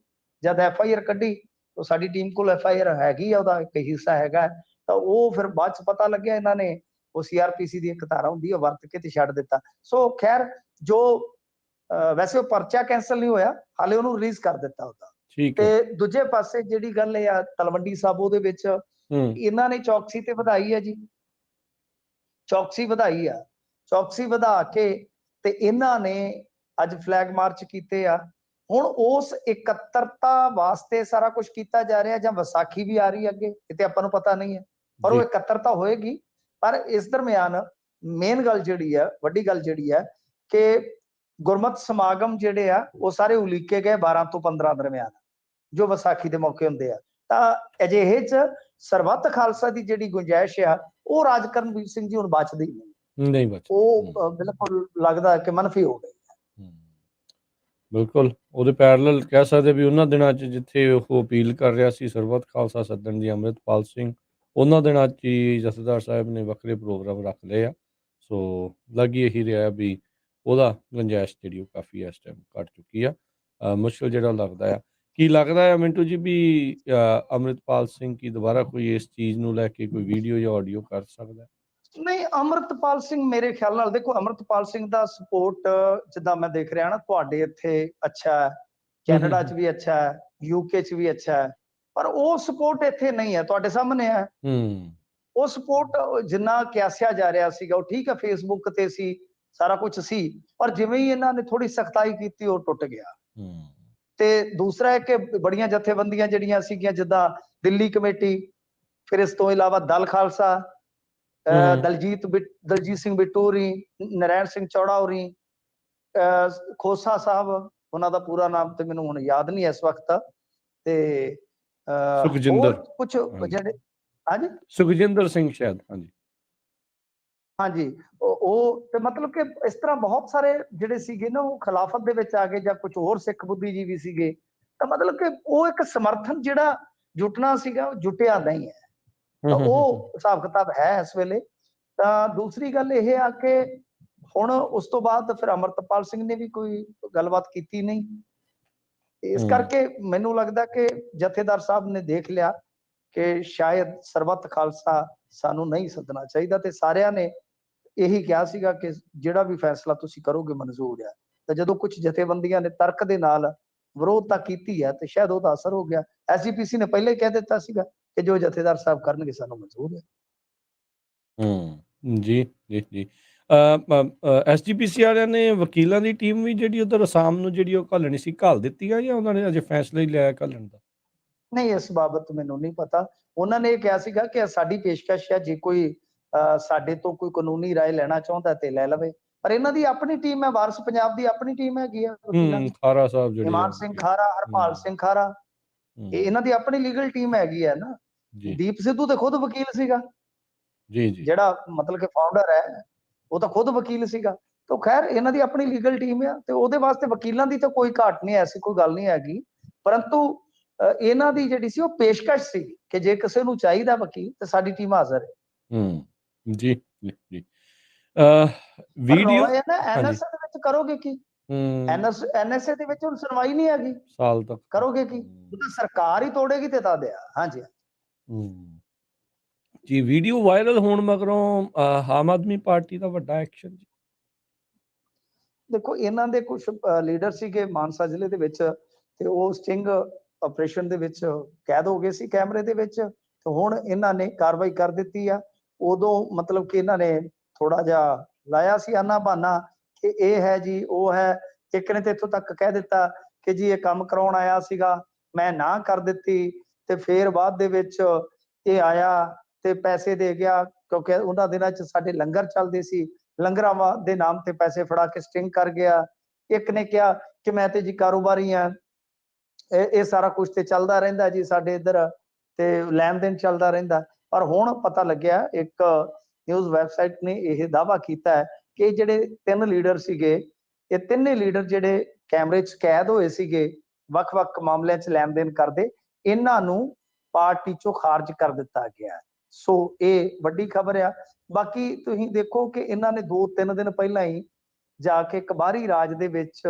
ਜਦ FIR ਕੱਢੀ ਤਾਂ ਸਾਡੀ ਟੀਮ ਕੋਲ FIR ਹੈਗੀ ਆ, ਉਹਦਾ ਇੱਕ ਹਿੱਸਾ ਹੈਗਾ, ਤਾਂ ਉਹ ਫਿਰ ਬਾਅਦ 'ਚ ਪਤਾ ਲੱਗਿਆ ਇਹਨਾਂ ਨੇ ਉਹ CRPC ਦੀ ਇੱਕ ਧਾਰਾ ਹੁੰਦੀ ਹੈ ਵਰਤ ਕੇ ਤੇ ਛੱਡ ਦਿੱਤਾ। ਸੋ ਖੈਰ ਜੋ ਵੈਸੇ ਉਹ ਪਰਚਾ ਕੈਂਸਲ ਨਹੀਂ ਹੋਇਆ, ਹਾਲੇ ਉਹਨੂੰ ਰਿਲੀਜ਼ ਕਰ ਦਿੱਤਾ ਉਹਦਾ। ਤੇ ਦੂਜੇ ਪਾਸੇ ਜਿਹੜੀ ਗੱਲ ਇਹ ਆ ਤਲਵੰਡੀ ਸਾਬੋ ਦੇ ਵਿੱਚ ਇਹਨਾਂ ਨੇ ਚੌਕਸੀ ਤੇ ਵਧਾਈ ਹੈ ਜੀ, ਚੌਕਸੀ ਵਧਾਈ ਆ, ਚੌਕਸੀ ਵਧਾ ਕੇ ਤੇ ਇਹਨਾਂ ਨੇ ਅੱਜ ਫਲੈਗ ਮਾਰਚ ਕੀਤੇ ਆ। ਹੁਣ ਉਸ ਇਕੱਤਰਤਾ ਵਾਸਤੇ ਸਾਰਾ ਕੁਝ ਕੀਤਾ ਜਾ ਰਿਹਾ, ਜਾਂ ਵਿਸਾਖੀ ਵੀ ਆ ਰਹੀ ਹੈ ਅੱਗੇ, ਇਹ ਤੇ ਆਪਾਂ ਨੂੰ ਪਤਾ ਨਹੀਂ ਹੈ, ਪਰ ਉਹ ਇਕੱਤਰਤਾ ਹੋਏਗੀ। ਪਰ ਇਸ ਦਰਮਿਆਨ ਮੇਨ ਗੱਲ ਜਿਹੜੀ ਹੈ, ਵੱਡੀ ਗੱਲ ਜਿਹੜੀ ਹੈ ਕਿ ਗੁਰਮਤਿ ਸਮਾਗਮ ਜਿਹੜੇ ਆ ਉਹ ਸਾਰੇ ਉਲੀਕੇ ਗਏ 12 ਤੋਂ 15 ਦਰਮਿਆਨ, ਜੋ ਵਿਸਾਖੀ ਦੇ ਮੌਕੇ ਹੁੰਦੇ ਆ। ਤਾਂ ਅਜਿਹੇ 'ਚ ਸਰਬੱਤ ਖਾਲਸਾ ਦੀ ਜਿਹੜੀ ਗੁੰਜਾਇਸ਼ ਆ ਉਹ ਰਾਜ ਕਰਨਵੀਰ ਸਿੰਘ ਜੀ ਹੁਣ ਬਚਦੀ ਨਹੀਂ ਬਚ, ਉਹ ਬਿਲਕੁਲ ਲੱਗਦਾ ਕਿ ਮਨਫੀ ਹੋ ਗਈ। ਬਿਲਕੁਲ ਉਹਦੇ ਪੈਰਲਲ ਕਹਿ ਸਕਦੇ ਵੀ ਉਹਨਾਂ ਦਿਨਾਂ 'ਚ ਜਿੱਥੇ ਉਹ ਅਪੀਲ ਕਰ ਰਿਹਾ ਸੀ ਸਰਬੱਤ ਖਾਲਸਾ ਸੱਦਣ ਦੀ ਅੰਮ੍ਰਿਤਪਾਲ ਸਿੰਘ, ਉਹਨਾਂ ਦਿਨਾਂ 'ਚ ਹੀ ਜਥੇਦਾਰ ਸਾਹਿਬ ਨੇ ਵੱਖਰੇ ਪ੍ਰੋਗਰਾਮ ਰੱਖ ਲਏ ਆ। ਸੋ ਲੱਗ ਇਹੀ ਰਿਹਾ ਵੀ ਉਹਦਾ ਗੁੰਜਾਇਸ਼ ਜਿਹੜੀ ਉਹ ਕਾਫੀ ਇਸ ਟਾਈਮ ਘੱਟ ਚੁੱਕੀ ਆ। ਮੁਸ਼ਕਿਲ ਜਿਹੜਾ ਲੱਗਦਾ ਆ, ਕੀ ਲੱਗਦਾ ਆ ਮਿੰਟੂ ਜੀ ਵੀ ਅੰਮ੍ਰਿਤਪਾਲ ਸਿੰਘ ਕੀ ਦੁਬਾਰਾ ਕੋਈ ਇਸ ਚੀਜ਼ ਨੂੰ ਲੈ ਕੇ ਕੋਈ ਵੀਡੀਓ ਜਾਂ ਆਡੀਓ ਕਰ ਸਕਦਾ? ਨਹੀਂ, ਅੰਮ੍ਰਿਤਪਾਲ ਸਿੰਘ ਮੇਰੇ ਖਿਆਲ ਨਾਲ, ਦੇਖੋ ਅੰਮ੍ਰਿਤਪਾਲ ਸਿੰਘ ਦਾ ਸਪੋਰਟ ਜਿੱਦਾਂ ਮੈਂ ਦੇਖ ਰਿਹਾ ਨਾ ਤੁਹਾਡੇ ਇੱਥੇ ਅੱਛਾ ਹੈ, ਕੈਨੇਡਾ 'ਚ ਵੀ ਅੱਛਾ ਹੈ, UK 'ਚ ਵੀ ਅੱਛਾ ਹੈ, ਪਰ ਉਹ ਸਪੋਰਟ ਇੱਥੇ ਨਹੀਂ ਹੈ, ਤੁਹਾਡੇ ਸਾਹਮਣੇ ਹੈ। ਉਹ ਸਪੋਰਟ ਜਿੰਨਾ ਕਿਆਸਿਆ ਜਾ ਰਿਹਾ ਸੀਗਾ ਉਹ ਠੀਕ ਹੈ, ਫੇਸਬੁੱਕ ਤੇ ਸੀ, ਸਾਰਾ ਕੁਝ ਸੀ, ਪਰ ਜਿਵੇਂ ਹੀ ਇਹਨਾਂ ਨੇ ਥੋੜੀ ਸਖਤਾਈ ਕੀਤੀ ਉਹ ਟੁੱਟ ਗਿਆ। ਤੇ ਦੂਸਰਾ ਹੈ ਕਿ ਬੜੀਆਂ ਜਥੇਬੰਦੀਆਂ ਜਿਹੜੀਆਂ ਸੀਗੀਆਂ ਜਿੱਦਾਂ ਦਿੱਲੀ ਕਮੇਟੀ, ਫਿਰ ਇਸ ਤੋਂ ਇਲਾਵਾ ਦਲ ਖਾਲਸਾ, ਦਲਜੀਤ ਸਿੰਘ ਬਿੱਟੂ ਹੋਰੀ, ਨਰੈਣ ਸਿੰਘ ਚੌੜਾ ਹੋਰੀ, ਖੋਸਾ ਸਾਹਿਬ, ਉਹਨਾਂ ਦਾ ਪੂਰਾ ਨਾਮ ਤੇ ਮੈਨੂੰ ਹੁਣ ਯਾਦ ਨਹੀਂ ਇਸ ਵਕਤ, ਤੇ ਸੁਖਜਿੰਦਰ ਕੁਝ ਜਿਹੜੇ ਹਾਂਜੀ ਸੁਖਜਿੰਦਰ ਸਿੰਘ ਸ਼ਾਇਦ, ਹਾਂਜੀ ਉਹ ਤੇ ਮਤਲਬ ਕਿ ਇਸ ਤਰ੍ਹਾਂ ਬਹੁਤ ਸਾਰੇ ਜਿਹੜੇ ਸੀਗੇ ਨਾ ਉਹ ਖਿਲਾਫਤ ਦੇ ਵਿੱਚ ਆ ਗਏ, ਜਾਂ ਕੁਝ ਹੋਰ ਸਿੱਖ ਬੁੱਧੀਜੀਵੀ ਸੀਗੇ, ਤਾਂ ਮਤਲਬ ਕਿ ਉਹ ਇੱਕ ਸਮਰਥਨ ਜਿਹੜਾ ਜੁਟਣਾ ਸੀਗਾ ਉਹ ਜੁਟਿਆ ਨਹੀਂ ਹੈ। ਤਾਂ ਉਹ ਹਿਸਾਬ ਕਿਤਾਬ ਹੈ ਇਸ ਵੇਲੇ। ਤਾਂ ਦੂਸਰੀ ਗੱਲ ਇਹ ਆ ਕਿ ਹੁਣ ਉਸ ਤੋਂ ਬਾਅਦ ਫਿਰ ਅੰਮ੍ਰਿਤਪਾਲ ਸਿੰਘ ਨੇ ਵੀ ਕੋਈ ਗੱਲਬਾਤ ਕੀਤੀ ਨਹੀਂ, ਇਸ ਕਰਕੇ ਮੈਨੂੰ ਲੱਗਦਾ ਕਿ ਜਥੇਦਾਰ ਸਾਹਿਬ ਨੇ ਦੇਖ ਲਿਆ ਕਿ ਸ਼ਾਇਦ ਸਰਬੱਤ ਖਾਲਸਾ ਸਾਨੂੰ ਨਹੀਂ ਸੱਦਣਾ ਚਾਹੀਦਾ, ਤੇ ਸਾਰਿਆਂ ਨੇ ਇਹੀ ਕਿਹਾ ਸੀਗਾ ਕਿ ਜਿਹੜਾ ਵੀ ਫੈਸਲਾ ਤੁਸੀਂ ਕਰੋਗੇ ਮਨਜ਼ੂਰ ਹੈ। ਤਾਂ ਜਦੋਂ ਕੁਝ ਜਥੇਬੰਦੀਆਂ ਨੇ ਤਰਕ ਦੇ ਨਾਲ ਵਿਰੋਧਤਾ ਕੀਤੀ ਹੈ ਤੇ ਸ਼ਾਇਦ ਉਹਦਾ ਅਸਰ ਹੋ ਗਿਆ। ਐਸਜੀਪੀਸੀ ਨੇ ਪਹਿਲਾਂ ਹੀ ਕਹਿ ਦਿੱਤਾ ਸੀਗਾ ਕਿ ਜੋ ਜਥੇਦਾਰ ਸਾਹਿਬ ਕਰਨਗੇ ਸਾਨੂੰ ਮਨਜ਼ੂਰ ਹੈ। ਜੀ ਜੀ ਜੀ। ਐਸਜੀਪੀਸੀ ਵਾਲਿਆਂ ਨੇ ਵਕੀਲਾਂ ਦੀ ਟੀਮ ਵੀ ਜਿਹੜੀ ਉਧਰ ਅਸਾਮ ਨੂੰ ਜਿਹੜੀ ਉਹ ਘੱਲਣੀ ਸੀ ਘੱਲ ਦਿੱਤੀ ਆ, ਜਾਂ ਉਹਨਾਂ ਨੇ ਅਜੇ ਫੈਸਲਾ ਹੀ ਲਿਆ ਘੱਲਣ ਦਾ? ਨਹੀਂ, ਇਸ ਬਾਬਤ ਮੈਨੂੰ ਨਹੀਂ ਪਤਾ। ਉਹਨਾਂ ਨੇ ਇਹ ਕਿਹਾ ਸੀਗਾ ਕਿ ਸਾਡੀ ਪੇਸ਼ਕਸ਼ ਹੈ, ਜੇ ਕੋਈ ਸਾਡੇ ਤੋਂ ਕੋਈ ਕਾਨੂੰਨੀ ਰਾਏ ਲੈਣਾ ਚਾਹੁੰਦਾ ਤੇ ਲੈ ਲਵੇ। ਪਰ ਇਹਨਾਂ ਦੀ ਆਪਣੀ ਟੀਮ ਹੈ, ਵਾਰਸ ਪੰਜਾਬ ਦੀ ਆਪਣੀ ਟੀਮ ਹੈਗੀ ਆ ਵਕੀਲਾਂ ਦੀ। ਖਾਰਾ ਸਾਹਿਬ ਜਿਹੜੇ ਇਮਾਨ ਸਿੰਘ ਖਾਰਾ, ਹਰਪਾਲ ਸਿੰਘ ਖਾਰਾ, ਇਹ ਇਹਨਾਂ ਦੀ ਆਪਣੀ ਲੀਗਲ ਟੀਮ ਹੈਗੀ ਹੈ ਨਾ। ਦੀਪ ਸਿੱਧੂ ਤੇ ਖੁਦ ਵਕੀਲ ਸੀਗਾ, ਜੀ ਜੀ, ਜਿਹੜਾ ਮਤਲਬ ਕਿ ਫਾਊਂਡਰ ਹੈ ਉਹ ਤਾਂ ਖੁਦ ਵਕੀਲ ਸੀਗਾ। ਤਾਂ ਖੈਰ ਇਹਨਾਂ ਦੀ ਆਪਣੀ ਲੀਗਲ ਟੀਮ ਆ ਤੇ ਉਹਦੇ ਵਾਸਤੇ ਵਕੀਲਾਂ ਦੀ ਤਾਂ ਕੋਈ ਘਾਟ ਨਹੀਂ, ਐਸੀ ਕੋਈ ਗੱਲ ਨਹੀਂ ਹੈਗੀ। ਪਰੰਤੂ ਇਹਨਾਂ ਦੀ ਜਿਹੜੀ ਸੀ ਉਹ ਪੇਸ਼ਕਸ਼ ਸੀ ਕਿ ਜੇ ਕਿਸੇ ਨੂੰ ਚਾਹੀਦਾ ਵਕੀਲ ਤੇ ਸਾਡੀ ਟੀਮ ਹਾਜ਼ਰ ਹੈ। ਜੀ ਜੀ ਜੀ। ਵੀਡੀਓ ਐਨਐਸਏ ਦੇ ਵਿੱਚ ਕਰੋਗੇ ਕੀ? ਐਨਐਸਏ ਦੇ ਵਿੱਚ ਹੁਣ ਸੁਣਵਾਈ ਨਹੀਂ ਹੈਗੀ, ਸਾਲ ਤੱਕ ਕਰੋਗੇ ਕੀ? ਉਹ ਤਾਂ ਸਰਕਾਰ ਹੀ ਤੋੜੇਗੀ ਤੇ ਤਾਂ ਦਿਆ। ਹਾਂਜੀ ਜੀ। ਵੀਡੀਓ ਵਾਇਰਲ ਹੋਣ ਮਗਰੋਂ ਆਮ ਆਦਮੀ ਪਾਰਟੀ ਦਾ ਵੱਡਾ ਐਕਸ਼ਨ ਜੀ। ਦੇਖੋ, ਇਹਨਾਂ ਦੇ ਕੁਝ ਲੀਡਰ ਸੀਗੇ ਮਾਨਸਾ ਜ਼ਿਲ੍ਹੇ ਦੇ ਵਿੱਚ ਤੇ ਉਹ ਸਟਿੰਗ ਆਪਰੇਸ਼ਨ ਦੇ ਵਿੱਚ ਕੈਦ ਹੋ ਗਏ ਸੀ ਕੈਮਰੇ ਦੇ ਵਿੱਚ, ਤੇ ਹੁਣ ਇਹਨਾਂ ਨੇ ਕਾਰਵਾਈ ਕਰ ਦਿੱਤੀ ਆ। ਉਦੋਂ ਮਤਲਬ ਕਿ ਇਹਨਾਂ ਨੇ ਥੋੜਾ ਜਿਹਾ ਲਾਇਆ ਸੀ ਆਨਾ ਬਹਾਨਾ ਕਿ ਇਹ ਹੈ ਜੀ, ਉਹ ਹੈ। ਇੱਕ ਨੇ ਤੇ ਇੱਥੋਂ ਤੱਕ ਕਹਿ ਦਿੱਤਾ ਕਿ ਜੀ ਇਹ ਕੰਮ ਕਰਾਉਣ ਆਇਆ ਸੀਗਾ, ਮੈਂ ਨਾ ਕਰ ਦਿੱਤੀ, ਤੇ ਫਿਰ ਬਾਅਦ ਦੇ ਵਿੱਚ ਇਹ ਆਇਆ ਤੇ ਪੈਸੇ ਦੇ ਗਿਆ, ਕਿਉਂਕਿ ਉਹਨਾਂ ਦਿਨਾਂ 'ਚ ਸਾਡੇ ਲੰਗਰ ਚੱਲਦੇ ਸੀ, ਲੰਗਰਾਂ ਦੇ ਨਾਮ ਤੇ ਪੈਸੇ ਫੜਾ ਕੇ ਸਟਿੰਗ ਕਰ ਗਿਆ। ਇੱਕ ਨੇ ਕਿਹਾ ਕਿ ਮੈਂ ਤੇ ਜੀ ਕਾਰੋਬਾਰੀ ਆ, ਇਹ ਸਾਰਾ ਕੁਝ ਤੇ ਚੱਲਦਾ ਰਹਿੰਦਾ ਜੀ ਸਾਡੇ ਇੱਧਰ, ਤੇ ਲੈਣ ਦੇਣ ਚੱਲਦਾ ਰਹਿੰਦਾ। ਪਰ ਹੁਣ ਪਤਾ ਲੱਗਿਆ, ਇੱਕ ਨਿਊਜ਼ ਵੈਬਸਾਈਟ ਨੇ ਇਹ ਦਾਅਵਾ ਕੀਤਾ ਹੈ ਕਿ ਜਿਹੜੇ 3 ਲੀਡਰ ਸੀਗੇ, ਇਹ ਤਿੰਨੇ ਲੀਡਰ ਜਿਹੜੇ ਕੈਮਰੇ 'ਚ ਕੈਦ ਹੋਏ ਸੀਗੇ ਵੱਖ-ਵੱਖ ਮਾਮਲਿਆਂ 'ਚ ਲੈਣ ਦੇਣ ਕਰਦੇ, ਇਹਨਾਂ ਨੂੰ ਪਾਰਟੀ 'ਚੋਂ ਖਾਰਜ ਕਰ ਦਿੱਤਾ ਗਿਆ। ਸੋ ਇਹ ਵੱਡੀ ਖਬਰ ਆ। ਬਾਕੀ ਤੁਸੀਂ ਦੇਖੋ ਕਿ ਇਹਨਾਂ ਨੇ 2-3 ਦਿਨ ਪਹਿਲਾਂ ਹੀ ਜਾ ਕੇ ਕਬਾਰੀ ਰਾਜ ਦੇ ਵਿੱਚ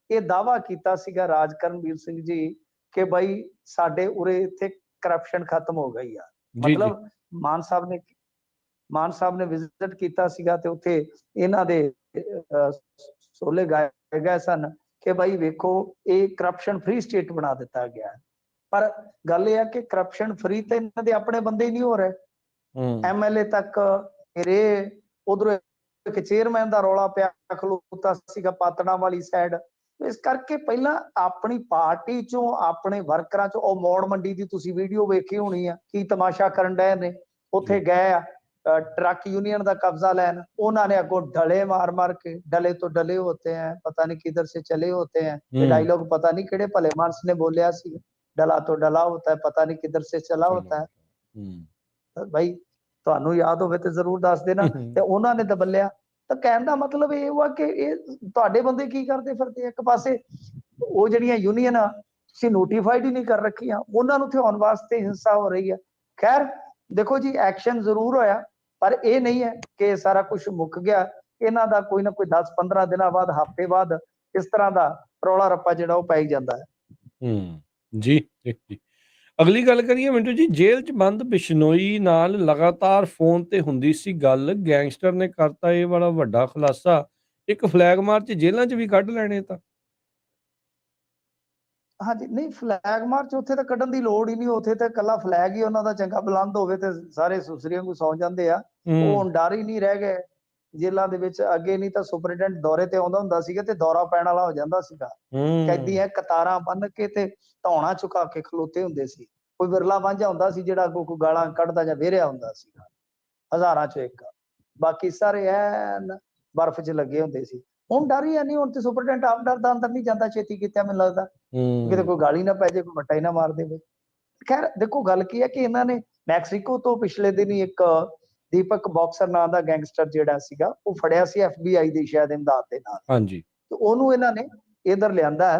ਇਹ ਦਾਅਵਾ ਕੀਤਾ ਸੀਗਾ ਰਾਜ ਕਰਨਵੀਰ ਸਿੰਘ ਜੀ ਕਿ ਬਈ ਸਾਡੇ ਉਰੇ ਇੱਥੇ ਕਰਪਸ਼ਨ ਖਤਮ ਹੋ ਗਈ ਆ। ਮਤਲਬ ਮਾਨ ਸਾਹਿਬ ਨੇ ਵਿਜ਼ਿਟ ਕੀਤਾ ਸੀਗਾ ਤੇ ਉੱਥੇ ਇਹਨਾਂ ਦੇ ਸੋਲੇ ਗਾਏ ਗਏ ਸਨ ਕਿ ਬਈ ਵੇਖੋ ਇਹ ਕਰਪਸ਼ਨ ਫ੍ਰੀ ਸਟੇਟ ਬਣਾ ਦਿੱਤਾ ਗਿਆ। ਪਰ ਗੱਲ ਇਹ ਹੈ ਕਿ ਕਰਪਸ਼ਨ ਫ੍ਰੀ ਤੇ ਇਹਨਾਂ ਦੇ ਆਪਣੇ ਬੰਦੇ ਹੀ ਨਹੀਂ ਹੋ ਰਹੇ। ਐਮਐਲਏ ਤੱਕ ਰੇ, ਉਧਰੋਂ ਇੱਕ ਚੇਅਰਮੈਨ ਦਾ ਰੌਲਾ ਪਿਆ ਖਲੋਤਾ ਸੀਗਾ ਪਾਤਣਾ ਵਾਲੀ ਸਾਈਡ। ਇਸ ਕਰਕੇ ਪਹਿਲਾਂ ਆਪਣੀ ਪਾਰਟੀ ਚੋਂ, ਆਪਣੇ ਵਰਕਰਾਂ ਚੋਂ, ਉਹ ਮੌੜ ਮੰਡੀ ਦੀ ਤੁਸੀਂ ਵੀਡੀਓ ਵੇਖੀ ਹੋਣੀ ਆ, ਕੀ ਤਮਾਸ਼ਾ ਕਰਨ ਡਏ ਨੇ। ਉੱਥੇ ਗਏ ਆ ट्रक यूनियन का कब्जा लेना, उन्होंने अगो डले मार मार के, डले तो डले होते हैं, पता नहीं किधर से चले होते हैं। ये डायलॉग पता नहीं किहड़े भले मानस ने बोलिया सी, डला तो डला होता है, पता नहीं किधर से चला होता है। भाई ਤੁਹਾਨੂੰ याद ਹੋਵੇ ਤੇ ਜ਼ਰੂਰ ਦੱਸ ਦੇਣਾ। ਤੇ ਉਹਨਾਂ ਨੇ ਦਬਲਿਆ। ਤਾਂ ਕਹਿਣ ਦਾ ਮਤਲਬ ਇਹ ਹੋਆ ਕਿ ਇਹ ਤੁਹਾਡੇ ਬੰਦੇ ਕੀ ਕਰਦੇ ਫਿਰਦੇ। ਇੱਕ ਪਾਸੇ ਉਹ ਜਿਹੜੀਆਂ ਯੂਨੀਅਨ ਆ ਤੁਸੀਂ ਨੋਟੀਫਾਈਡ ਹੀ ਨਹੀਂ ਕਰ ਰੱਖੀਆਂ, ਉਹਨਾਂ ਨੂੰ ਥਿਆਉਣ ਵਾਸਤੇ ਹਿੰਸਾ ਹੋ ਰਹੀ ਹੈ। ਖੈਰ ਦੇਖੋ ਜੀ, ਐਕਸ਼ਨ ਜ਼ਰੂਰ ਹੋਇਆ, ਪਰ ਇਹ ਨਹੀਂ ਹੈ ਕਿ ਸਾਰਾ ਕੁਝ ਮੁੱਕ ਗਿਆ। ਇਹਨਾਂ ਦਾ ਕੋਈ ਨਾ ਕੋਈ 10-15 ਦਿਨਾਂ ਬਾਅਦ, ਹਫ਼ਤੇ ਬਾਅਦ ਇਸ ਤਰ੍ਹਾਂ ਦਾ ਰੌਲਾ ਰੱਪਾ ਜਿਹੜਾ ਉਹ ਪੈ ਜਾਂਦਾ ਹੈ। ਜੀ ਜੀ। ਅਗਲੀ ਗੱਲ ਕਰੀਏ ਮਿੰਟੂ ਜੀ, ਜੇਲ੍ਹ 'ਚ ਬੰਦ ਬਿਸ਼ਨੋਈ ਨਾਲ ਲਗਾਤਾਰ ਫੋਨ ਤੇ ਹੁੰਦੀ ਸੀ ਗੱਲ, ਗੈਂਗਸਟਰ ਨੇ ਕਰਤਾ ਇਹ ਵਾਲਾ ਵੱਡਾ ਖੁਲਾਸਾ। ਇੱਕ ਫਲੈਗ ਮਾਰਚ ਜੇਲ੍ਹਾਂ 'ਚ ਵੀ ਕੱਢ ਲੈਣੇ ਤਾਂ। ਹਾਂਜੀ, ਨਹੀਂ ਫਲੈਗ ਮਾਰਚ ਉੱਥੇ ਤਾਂ ਕੱਢਣ ਦੀ ਲੋੜ ਹੀ ਨਹੀਂ। ਉੱਥੇ ਤਾਂ ਇਕੱਲਾ ਫਲੈਗ ਹੀ ਉਹਨਾਂ ਦਾ ਚੰਗਾ ਬੁਲੰਦ ਹੋਵੇ ਤੇ ਸਾਰੇ ਸੁਸਰੀਆਂ ਨੂੰ ਸੌਂ ਜਾਂਦੇ ਆ। ਉਹ ਹੁਣ ਡਰ ਹੀ ਨਹੀਂ ਰਹਿ ਗਏ ਜੇਲ੍ਹਾਂ ਦੇ ਵਿੱਚ। ਅੱਗੇ ਨਹੀਂ ਤਾਂ ਸੁਪਰਡੈਂਟ ਦੌਰੇ ਤੇ ਆਉਂਦਾ ਹੁੰਦਾ ਸੀਗਾ ਤੇ ਦੌਰਾ ਪੈਣ ਵਾਲਾ ਹੋ ਜਾਂਦਾ ਸੀਗਾ। ਕੈਦੀਆਂ ਕਤਾਰਾਂ ਬੰਨ ਕੇ ਤੇ ਧੌਣਾ ਝੁਕਾ ਕੇ ਖਲੋਤੇ ਹੁੰਦੇ ਸੀ। ਕੋਈ ਵਿਰਲਾ ਵਾਂਝਾ ਹੁੰਦਾ ਸੀ ਜਿਹੜਾ ਕੋਈ ਗਾਲਾਂ ਕੱਢਦਾ ਜਾਂ ਵਿਹਰਿਆ ਹੁੰਦਾ ਸੀਗਾ, ਹਜ਼ਾਰਾਂ ਚੋਂ ਇੱਕ। ਬਾਕੀ ਸਾਰੇ ਐਨ ਬਰਫ਼ 'ਚ ਲੱਗੇ ਹੁੰਦੇ ਸੀ। ਹੁਣ ਡਰ ਹੀ ਨਹੀਂ। ਹੁਣ ਤੇ ਸੁਪਰਡੈਂਟ ਆਪ ਡਰਦਾ ਅੰਦਰ ਨਹੀਂ ਜਾਂਦਾ ਛੇਤੀ ਕਿਤੇ, ਮੈਨੂੰ ਲੱਗਦਾ ਕਿਤੇ ਕੋਈ ਗਾਲੀ ਨਾ ਪੈ ਜਾਏ, ਕੋਈ ਵੱਟਾ ਹੀ ਨਾ ਮਾਰ ਦੇਵੇ। ਖੈਰ ਦੇਖੋ, ਗੱਲ ਕੀ ਹੈ ਕਿ ਇਹਨਾਂ ਨੇ ਮੈਕਸੀਕੋ ਤੋਂ ਪਿਛਲੇ ਦਿਨ ਹੀ ਇੱਕ ਦੀਪਕ ਬਾਕਸਰ ਨਾਂ ਦਾ ਗੈਂਗਸਟਰ ਜਿਹੜਾ ਸੀਗਾ ਉਹ ਫੜਿਆ ਸੀ FBI ਦੀ ਸ਼ਾਇਦ ਇਮਦਾਦ ਦੇ ਨਾਲ। ਹਾਂਜੀ, ਤੇ ਉਹਨੂੰ ਇਹਨਾਂ ਨੇ ਇਧਰ ਲਿਆਂਦਾ ਹੈ।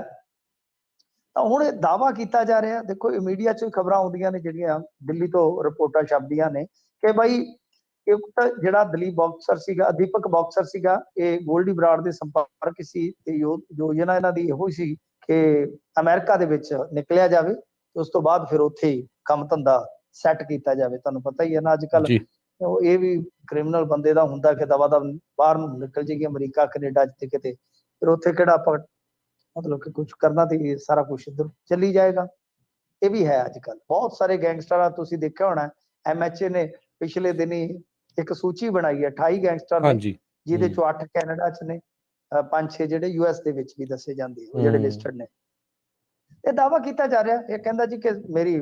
ਤਾਂ ਹੁਣ ਇਹ ਦਾਅਵਾ ਕੀਤਾ ਜਾ ਰਿਹਾ, ਦੇਖੋ ਇਹ ਮੀਡੀਆ 'ਚ ਖਬਰਾਂ ਆਉਂਦੀਆਂ ਨੇ ਜਿਹੜੀਆਂ ਦਿੱਲੀ ਤੋਂ ਰਿਪੋਰਟਾਂ ਛਪਦੀਆਂ ਨੇ ਕਿ ਬਈ ਜਿਹੜਾ ਦਲੀਪ ਬਾਕਸਰ ਸੀਗਾ, ਦੀਪਕ ਬਾਕਸਰ ਸੀਗਾ, ਇਹ ਗੋਲਡੀ ਬਰਾੜ ਦੇ ਸੰਪਰਕ ਸੀ ਤੇ ਯੋਜਨਾ ਇਹਨਾਂ ਦੀ ਇਹੋ ਸੀ ਕਿ ਅਮਰੀਕਾ ਦੇ ਵਿੱਚ ਨਿਕਲਿਆ ਜਾਵੇ ਤੇ ਉਸ ਤੋਂ ਬਾਅਦ ਫਿਰ ਉੱਥੇ ਹੀ ਕੰਮ ਧੰਦਾ ਸੈੱਟ ਕੀਤਾ ਜਾਵੇ। ਤੁਹਾਨੂੰ ਪਤਾ ਹੀ ਹੈ ਨਾ, ਅੱਜ ਕੱਲ ਇਹ ਵੀ ਕ੍ਰਿਮੀਨਲ ਬੰਦੇ ਦਾ ਹੁੰਦਾ ਕਿ ਦਵਾ ਦਾ ਬਾਹਰ ਨੂੰ ਨਿਕਲ ਜਾਏਗੀ ਅਮਰੀਕਾ, ਕੈਨੇਡਾ 'ਚ ਤੇ ਕਿਤੇ, ਫਿਰ ਉੱਥੇ ਕਿਹੜਾ ਆਪਾਂ ਮਤਲਬ ਕਿ ਕੁਝ ਕਰਨਾ ਤੇ ਸਾਰਾ ਕੁਝ ਇੱਧਰ ਚੱਲੀ ਜਾਏਗਾ। ਇਹ ਵੀ ਹੈ ਅੱਜ ਕੱਲ੍ਹ ਬਹੁਤ ਸਾਰੇ ਗੈਂਗਸਟਰਾਂ ਤੁਸੀਂ ਦੇਖਿਆ ਹੋਣਾ MHA ਨੇ ਪਿਛਲੇ ਦਿਨੀ ਇੱਕ ਸੂਚੀ ਬਣਾਈ ਹੈ 28 ਗੈਂਗਸਟਰ ਨੇ ਹਾਂਜੀ ਜਿਹਦੇ ਚੋਂ 8 ਕੈਨੇਡਾ 'ਚ ਨੇ 5-6 ਜਿਹੜੇ US ਦੇ ਵਿੱਚ ਵੀ ਦੱਸੇ ਜਾਂਦੇ ਉਹ ਜਿਹੜੇ ਲਿਸਟਡ ਨੇ। ਇਹ ਦਾਅਵਾ ਕੀਤਾ ਜਾ ਰਿਹਾ ਇਹ ਕਹਿੰਦਾ ਜੀ ਕਿ ਮੇਰੀ